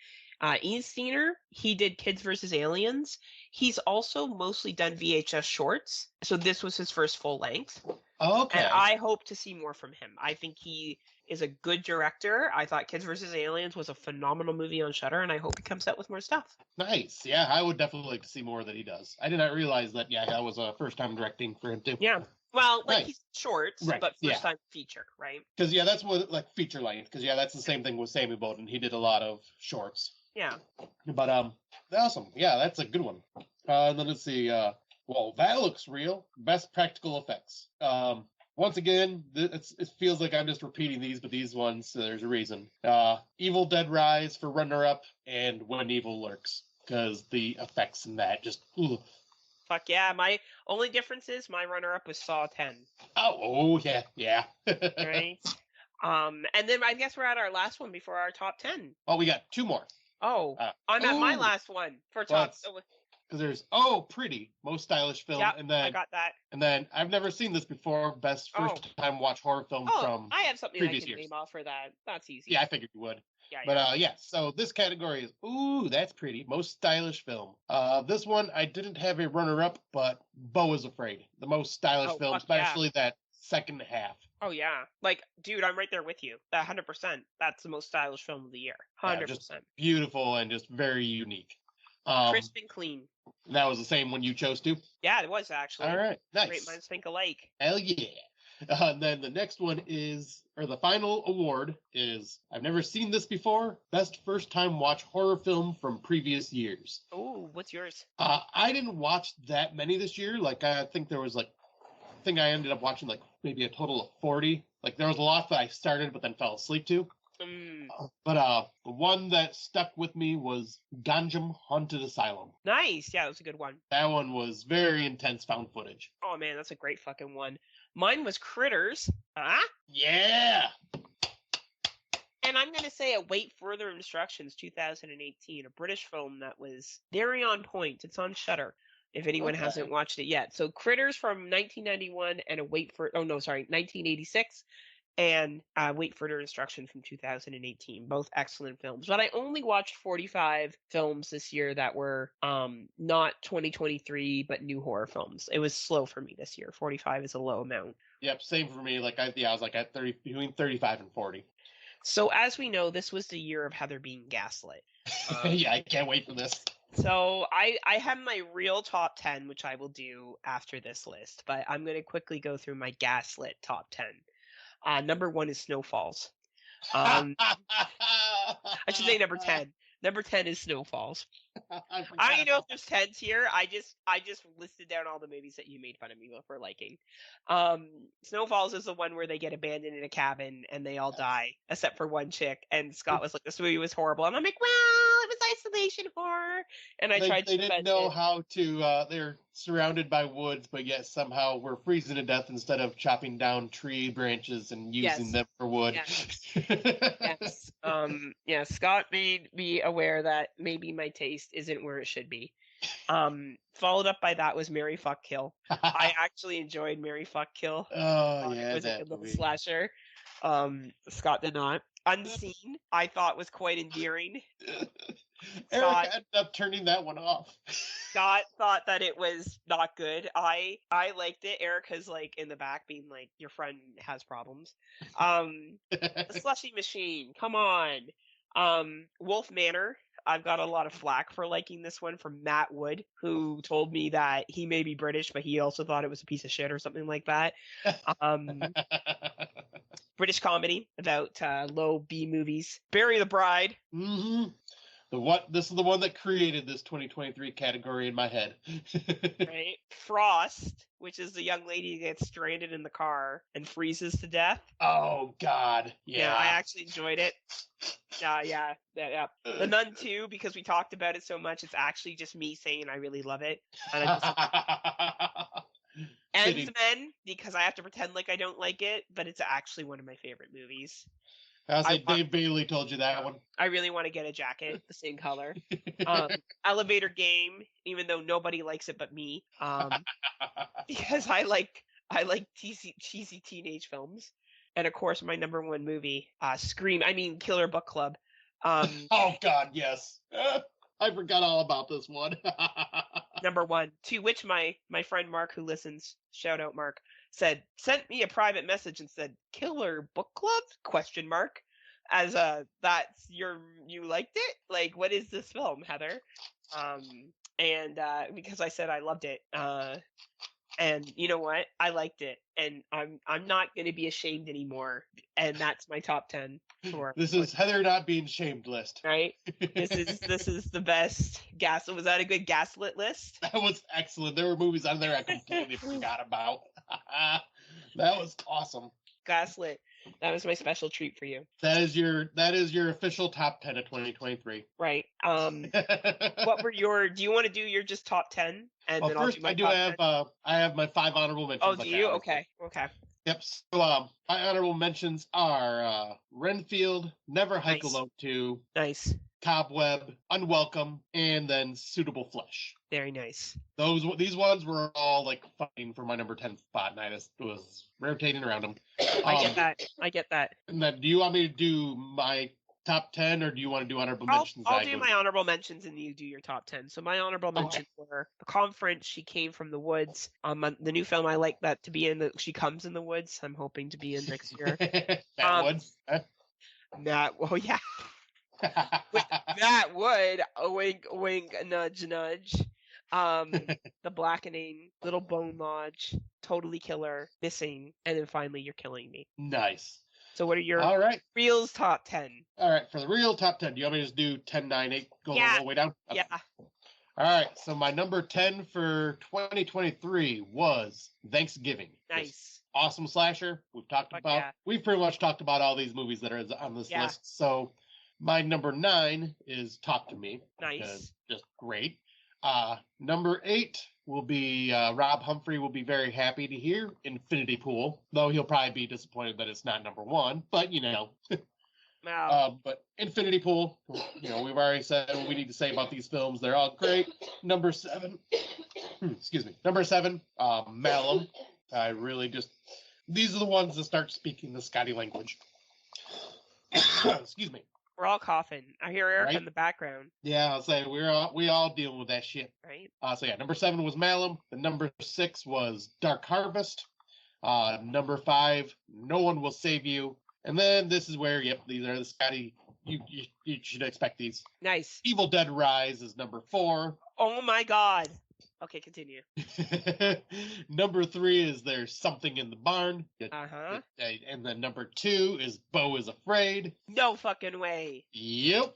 Ian Steiner, he did Kids vs. Aliens. He's also mostly done VHS shorts, so this was his first full length. Okay. And I hope to see more from him. I think he is a good director. I thought Kids vs. Aliens was a phenomenal movie on Shudder, and I hope he comes out with more stuff. Nice. Yeah, I would definitely like to see more that he does. I did not realize that, that was a first time directing for him, too. Yeah. Well, he's shorts, right. but first time feature, right? Because, that's what, feature length. Because, that's the same thing with Samuel Bowden. He did a lot of shorts. Yeah. But, awesome. Yeah, that's a good one. And then let's see. Well, that looks real. Best practical effects. Once again, it feels like I'm just repeating these, but these ones, there's a reason. Evil Dead Rise for runner-up, and When Evil Lurks. Because the effects in that just... Ugh. Fuck yeah. My only difference is my runner-up was Saw 10. Oh yeah. Right? And then I guess we're at our last one before our top 10. Oh, we got two more. Oh, I'm at my last one for top. Because there's Pretty, most stylish film, yep, and then I got that. And then I've never seen this before. Best first time watch horror film from I have something previous I can years. name off for that. That's easy. Yeah, I figured you would. Yeah. But so this category is that's pretty, most stylish film. This one I didn't have a runner-up, but Beau is Afraid, the most stylish film, especially that second half. Oh yeah, like dude, I'm right there with you. That 100%. That's the most stylish film of the year. 100%. Just beautiful and just very unique. Crisp and clean. That was the same one you chose too? Yeah, it was actually. All right, nice. Great minds think alike. Hell yeah. And then the next one the final award is, I've never seen this before, best first time watch horror film from previous years. Oh, what's yours? I didn't watch that many this year. Like, I think there was I ended up watching like maybe a total of 40. Like, there was a lot that I started but then fell asleep to. But the one that stuck with me was Ganjam Haunted Asylum. Nice. Yeah, that was a good one. That one was very intense found footage. Oh, man, that's a great fucking one. Mine was Critters. Yeah! And I'm going to say Await Further Instructions 2018, a British film that was very on point. It's on Shudder, if anyone hasn't watched it yet. So Critters from 1991 and 1986. And Wait Further Instruction from 2018. Both excellent films. But I only watched 45 films this year that were not 2023, but new horror films. It was slow for me this year. 45 is a low amount. Yep, same for me. I was like at 30, between 35 and 40. So as we know, this was the year of Heather being gaslit. Yeah, I can't wait for this. So I have my real top 10, which I will do after this list. But I'm going to quickly go through my gaslit top 10. Number 1 is Snowfalls. I should say number 10. Number 10 is Snowfalls. I don't even know if there's 10s here. I just listed down all the movies that you made fun of me for liking. Snowfalls is the one where they get abandoned in a cabin and they all die, except for one chick. And Scott was like, this movie was horrible. And I'm like, well, it was isolation horror. And they didn't know how to, they're surrounded by woods, but yet somehow we're freezing to death instead of chopping down tree branches and using them for wood. Yes. Scott made me aware that maybe my taste isn't where it should be. Followed up by that was Mary Fuck Kill. I actually enjoyed Mary Fuck Kill. It was a good little slasher. Scott did not. Unseen, I thought was quite endearing. Eric ended up turning that one off. Scott thought that it was not good. I liked it. Erica's in the back being like, your friend has problems. The Slushy Machine, come on. Wolf Manor, I've got a lot of flack for liking this one from Matt Wood, who told me that he may be British, but he also thought it was a piece of shit or something like that. British comedy about low B movies. Bury the Bride. Mm-hmm. This is the one that created this 2023 category in my head. Right. Frost, which is the young lady who gets stranded in the car and freezes to death. Oh, God. Yeah, I actually enjoyed it. Yeah. The Nun 2, because we talked about it so much, it's actually just me saying I really love it. And Ends-Men, because I have to pretend like I don't like it, but it's actually one of my favorite movies. Dave Bailey told you that one. I really want to get a jacket, the same color. Elevator Game, even though nobody likes it but me, because I like cheesy teenage films. And of course, my number one movie, Killer Book Club. Oh God, yes. I forgot all about this one. Number 1, to which my friend Mark, who listens, shout out Mark, sent me a private message and said, Killer Book Club? ? As that's you liked it? Like, what is this film, Heather? And because I said I loved it. And you know what? I liked it, and I'm not going to be ashamed anymore. And that's my top 10 for this is Heather not being shamed list. Right? This is the best gaslit. Was that a good gaslit list? That was excellent. There were movies on there I completely forgot about. That was awesome. Gaslit. That was my special treat for you. That is your official top 10 of 2023. Right. What were do you want to do your just top 10? And then first, I'll do my I have my 5 honorable mentions. Oh, do you? Okay. Yep. So, my honorable mentions are Renfield, Never Hike Alone 2. Nice. Cobweb, Unwelcome, and then Suitable Flesh. Very nice. These ones were all fighting for my number 10 spot, and I just was rotating around them. I get that. And then, do you want me to do my top 10, or do you want to do honorable mentions? I'll do my honorable mentions, and you do your top 10. So my honorable mentions were The Conference, She Came from the Woods. The new film I like that to be in. She Comes in the Woods. I'm hoping to be in next year. Woods. Oh yeah. With Matt Wood, wink, wink, nudge, nudge. The Blackening, Little Bone Lodge, Totally Killer, Missing, and then finally You're Killing Me. Nice. So what are your All right. reels top 10? All right. For the real top 10, do you want me to just do 10, 9, 8, go all the way down? Okay. Yeah. All right. So my number 10 for 2023 was Thanksgiving. Nice. Awesome slasher. We've pretty much talked about all these movies that are on this list. So my number 9 is Talk to Me. Nice. Just great. Number 8 will be Rob Humphrey will be very happy to hear Infinity Pool, though he'll probably be disappointed that it's not number 1. But Wow. But Infinity Pool, we've already said what we need to say about these films. They're all great. Number 7, excuse me. Number 7, Malum. I really these are the ones that start speaking the Scotty language. Excuse me. We're all coughing. I hear Eric in the background. Yeah, I'll say we all dealing with that shit. Right. So yeah, number 7 was Malum. The number 6 was Dark Harvest. Number 5, No One Will Save You. And then this is where, these are the Scotty. You should expect these. Nice. Evil Dead Rise is number 4. Oh my God. Okay, continue. Number 3 is There's Something in the Barn. Uh-huh. And then number 2 is Beau is Afraid. No fucking way. Yep.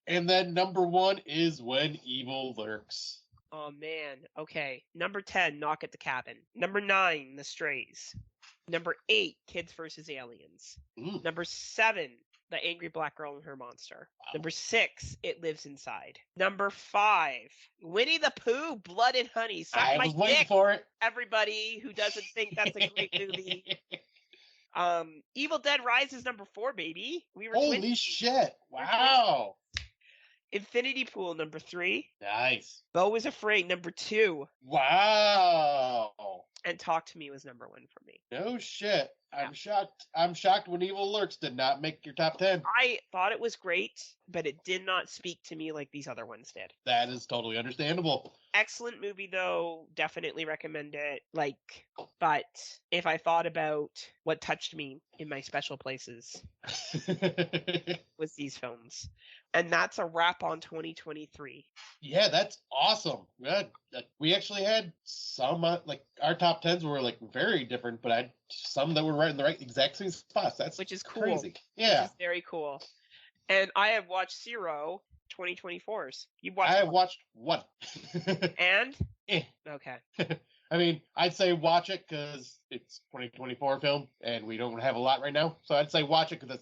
And then number 1 is When Evil Lurks. Oh, man. Okay. Number 10, Knock at the Cabin. Number 9, The Strays. Number 8, Kids vs. Aliens. Number 7, The Angry Black Girl and Her Monster. Wow. Number 6, It Lives Inside. Number 5, Winnie the Pooh, Blood and Honey. I was waiting for it. Everybody who doesn't think that's a great movie. Evil Dead Rise is number 4, baby. Holy shit. Wow. Infinity Pool, number 3. Nice. Beau is Afraid, number 2. Wow. And Talk to Me was number 1 for me. No shit. I'm shocked. I'm shocked When Evil Lurks did not make your top 10. I thought it was great, but it did not speak to me like these other ones did. That is totally understandable. Excellent movie, though. Definitely recommend it. But if I thought about what touched me in my special places was these films. And that's a wrap on 2023. Yeah, that's awesome. We actually had some, our top 10s were, very different, but I had some that were right in the exact same spots. Which is cool. Crazy. Yeah. Which is very cool. And I have watched 0 2024s. You've watched I have watched 1. And? Okay. I mean, I'd say watch it because it's 2024 film, and we don't have a lot right now. So I'd say watch it because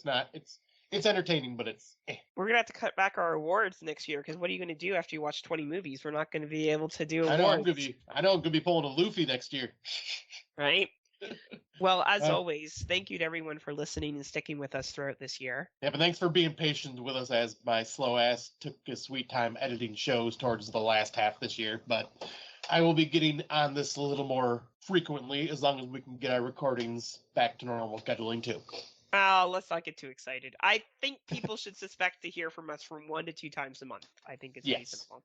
it's entertaining, but it's We're going to have to cut back our awards next year, because what are you going to do after you watch 20 movies? We're not going to be able to do awards. I know I'm going to be pulling a Luffy next year. Right? Well, as always, thank you to everyone for listening and sticking with us throughout this year. Yeah, but thanks for being patient with us as my slow ass took a sweet time editing shows towards the last half this year. But I will be getting on this a little more frequently as long as we can get our recordings back to normal scheduling too. Let's not get too excited. I think people should suspect to hear from us from 1 to 2 times a month. I think it's reasonable.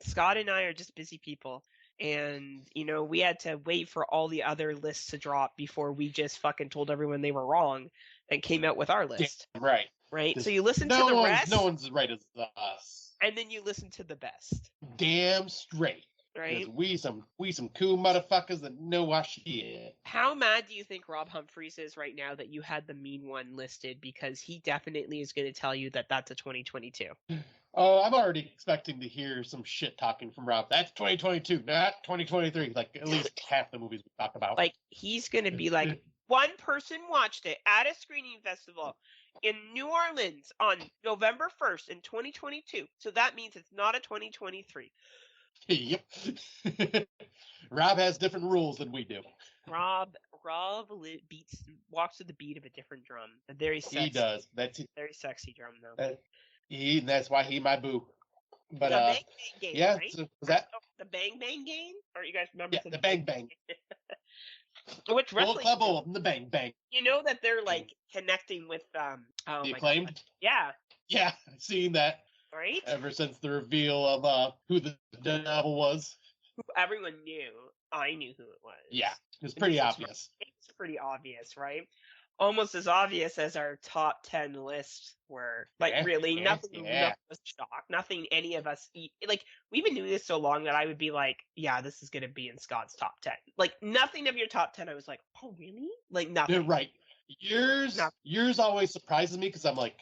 Scott and I are just busy people. And, we had to wait for all the other lists to drop before we just fucking told everyone they were wrong and came out with our list. Yeah, right. Right? So you listen to the rest. No one's as right as us. And then you listen to the best. Damn straight. Right? We some cool motherfuckers that know our shit. How mad do you think Rob Humphreys is right now that you had the mean one listed? Because he definitely is going to tell you that that's a 2022. Oh, I'm already expecting to hear some shit talking from Rob. That's 2022, not 2023. At least half the movies we talk about. He's going to be like, one person watched it at a screening festival in New Orleans on November 1st in 2022. So that means it's not a 2023. Yep. Rob has different rules than we do. Rob walks to the beat of a different drum. A very sexy. He does. That's very sexy drum, though. That's why he my boo. But the Bang Bang game, yeah. Right? So, was that the Bang Bang game? Or you guys remember? Yeah, the Bang Bang. Which wrestling? Club of the Bang Bang. You know that they're connecting with the Acclaimed. God. Yeah. Yeah, I've seen that. Right? Ever since the reveal of who the devil was. Everyone knew. I knew who it was. Yeah, it was pretty obvious. It's pretty obvious, right? almost as obvious as our top 10 lists were. Like, really, nothing was a shock. Nothing any of us eat. Like, we've been doing this so long that I would be like, yeah, this is going to be in Scott's top 10. Like, nothing of your top 10, I was like, oh, really? Like, nothing. You're right. Yours always surprises me because I'm like,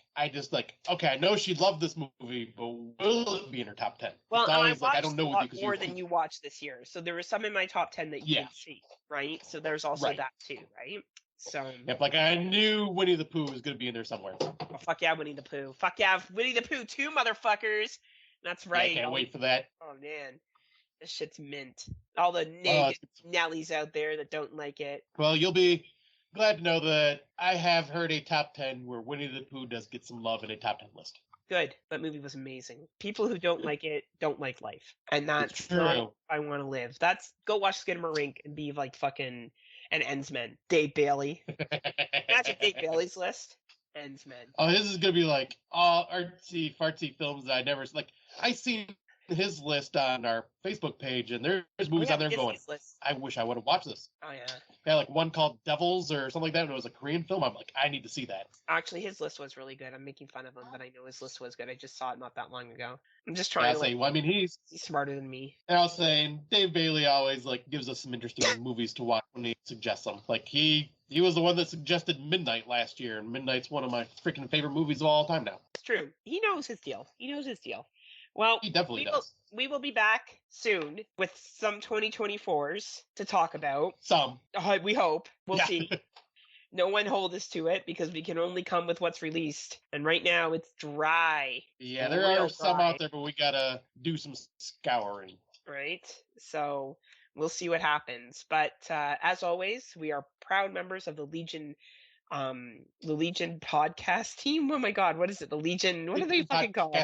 okay, I know she'd love this movie, but will it be in her top 10? Well, It's and I always like, I watched don't know a with you lot because more than you watched this year. So there was some in my top 10 that you didn't see, right? So there's also Right. that too, right? So Yep, like I knew Winnie the Pooh was going to be in there somewhere. oh, fuck yeah, Winnie the Pooh. Fuck yeah, Winnie the Pooh 2, motherfuckers. That's right. Yeah, I can't wait for that. Oh, man. This shit's mint. All the Nellies out there that don't like it. Well, you'll be glad to know that I have heard a top 10 where Winnie the Pooh does get some love in a top 10 list. Good. That movie was amazing. People who don't like it don't like life. And that's true. Not how I want to live. Go watch Skinamarink and be like fucking an Ensman. Dave Bailey. Imagine Dave Bailey's list. Ensman. Oh, this is going to be like all artsy, fartsy films that I never... Like, I seen his list on our Facebook page, and there's movies on there going, I wish I would have watched this. Oh, yeah. Yeah, like one called Devils or something like that, and it was a Korean film. I'm like, I need to see that. Actually, his list was really good. I'm making fun of him, but I know his list was good. I just saw it not that long ago. I'm just trying to he's smarter than me. And I was saying, Dave Bailey always gives us some interesting movies to watch when he suggests them. Like he was the one that suggested Midnight last year, and Midnight's one of my freaking favorite movies of all time now. It's true. He knows his deal. Well, he definitely does. We will be back soon with some 2024s to talk about. Some. We hope. We'll see. No one hold us to it because we can only come with what's released. And right now it's dry. Yeah, there are some out there, but we gotta do some scouring. Right? So we'll see what happens. But as always, we are proud members of the Legion podcast team. Oh my God, what is it? The Legion, what are they fucking called?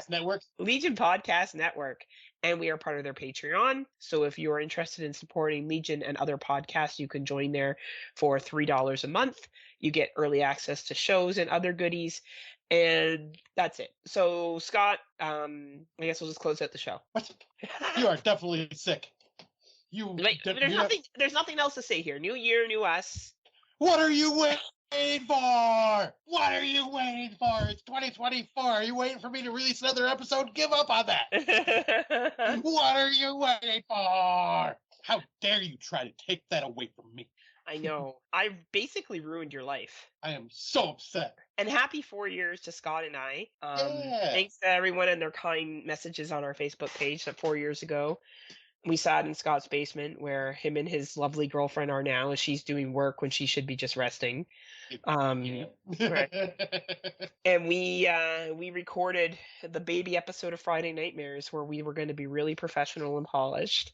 Legion Podcast Network. And we are part of their Patreon. So if you are interested in supporting Legion and other podcasts, you can join there for $3 a month. You get early access to shows and other goodies. And that's it. So Scott, I guess we'll just close out the show. What? You are definitely sick. There's nothing else to say here. New year, new us. What are you waiting for? What are you waiting for? It's 2024. Are you waiting for me to release another episode? Give up on that. What are you waiting for? How dare you try to take that away from me? I know. I've basically ruined your life. I am so upset. And happy 4 years to Scott and I. Thanks to everyone and their kind messages on our Facebook page that 4 years ago we sat in Scott's basement where him and his lovely girlfriend are now, as she's doing work when she should be just resting. Right. And we recorded the baby episode of Friday Nightmares where we were going to be really professional and polished.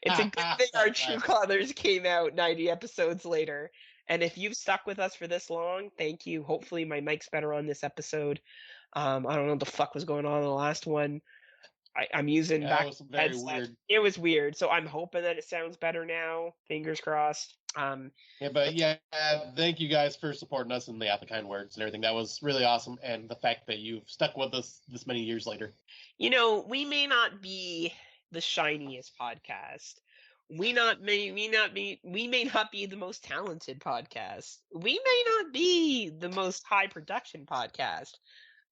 It's a good thing our True Colors came out 90 episodes later. And if you've stuck with us for this long, thank you. Hopefully my mic's better on this episode. I don't know what the fuck was going on in the last one. I'm using back. It was very weird. It was weird. So I'm hoping that it sounds better now. Fingers crossed. Thank you guys for supporting us and the kind words and everything. That was really awesome. And the fact that you've stuck with us this many years later. You know, we may not be the shiniest podcast. We may not be the most talented podcast. We may not be the most high production podcast,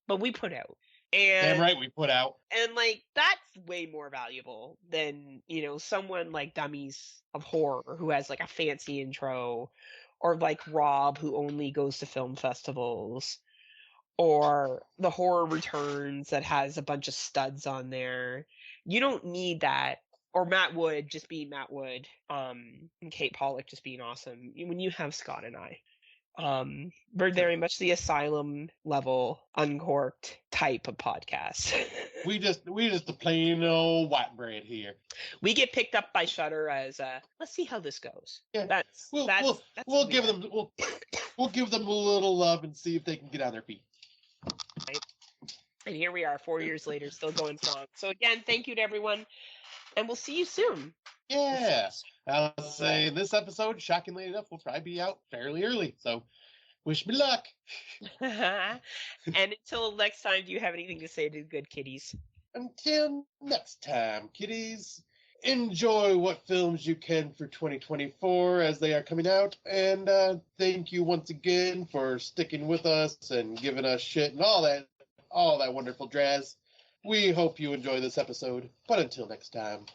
but we put out. And, damn right we put out. And that's way more valuable than, someone like Dummies of Horror who has a fancy intro, or like Rob who only goes to film festivals, or The Horror Returns that has a bunch of studs on there. You don't need that. Or Matt Wood just being Matt Wood, and Kate Pollock just being awesome. When you have Scott and I. We're very much the asylum level, uncorked type of podcast. we just the plain old white bread here. We get picked up by Shudder as let's see how this goes. Yeah, we'll give them a little love and see if they can get on their feet. Right. And here we are 4 years later, still going strong. So again, thank you to everyone, and we'll see you soon. Yeah. I'll say this episode, shockingly enough, will probably be out fairly early. So wish me luck. And until next time, do you have anything to say to the good kitties? Until next time, kitties. enjoy what films you can for 2024 as they are coming out. And thank you once again for sticking with us and giving us shit and all that wonderful jazz. We hope you enjoy this episode. But until next time,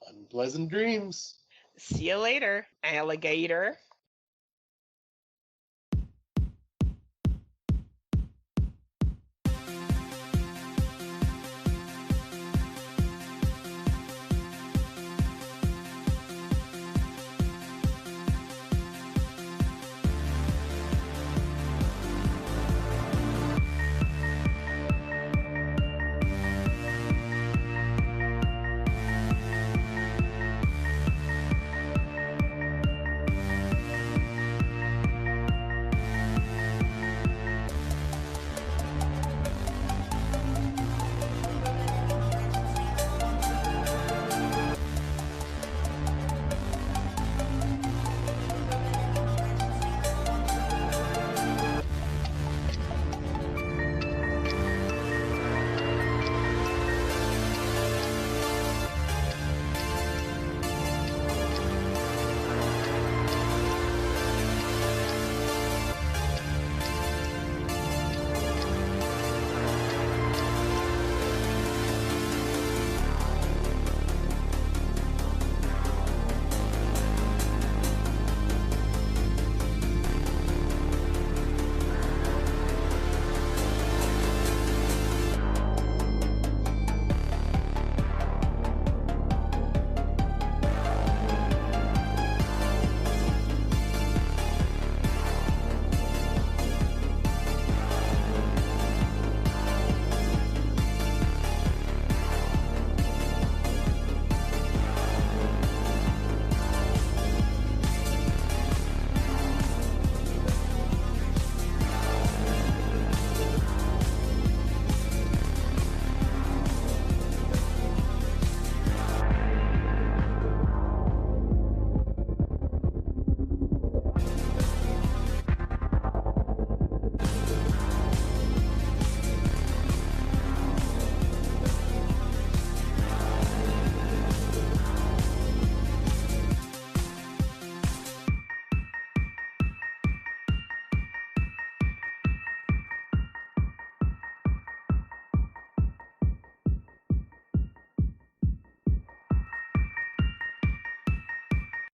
unpleasant dreams. See you later, alligator.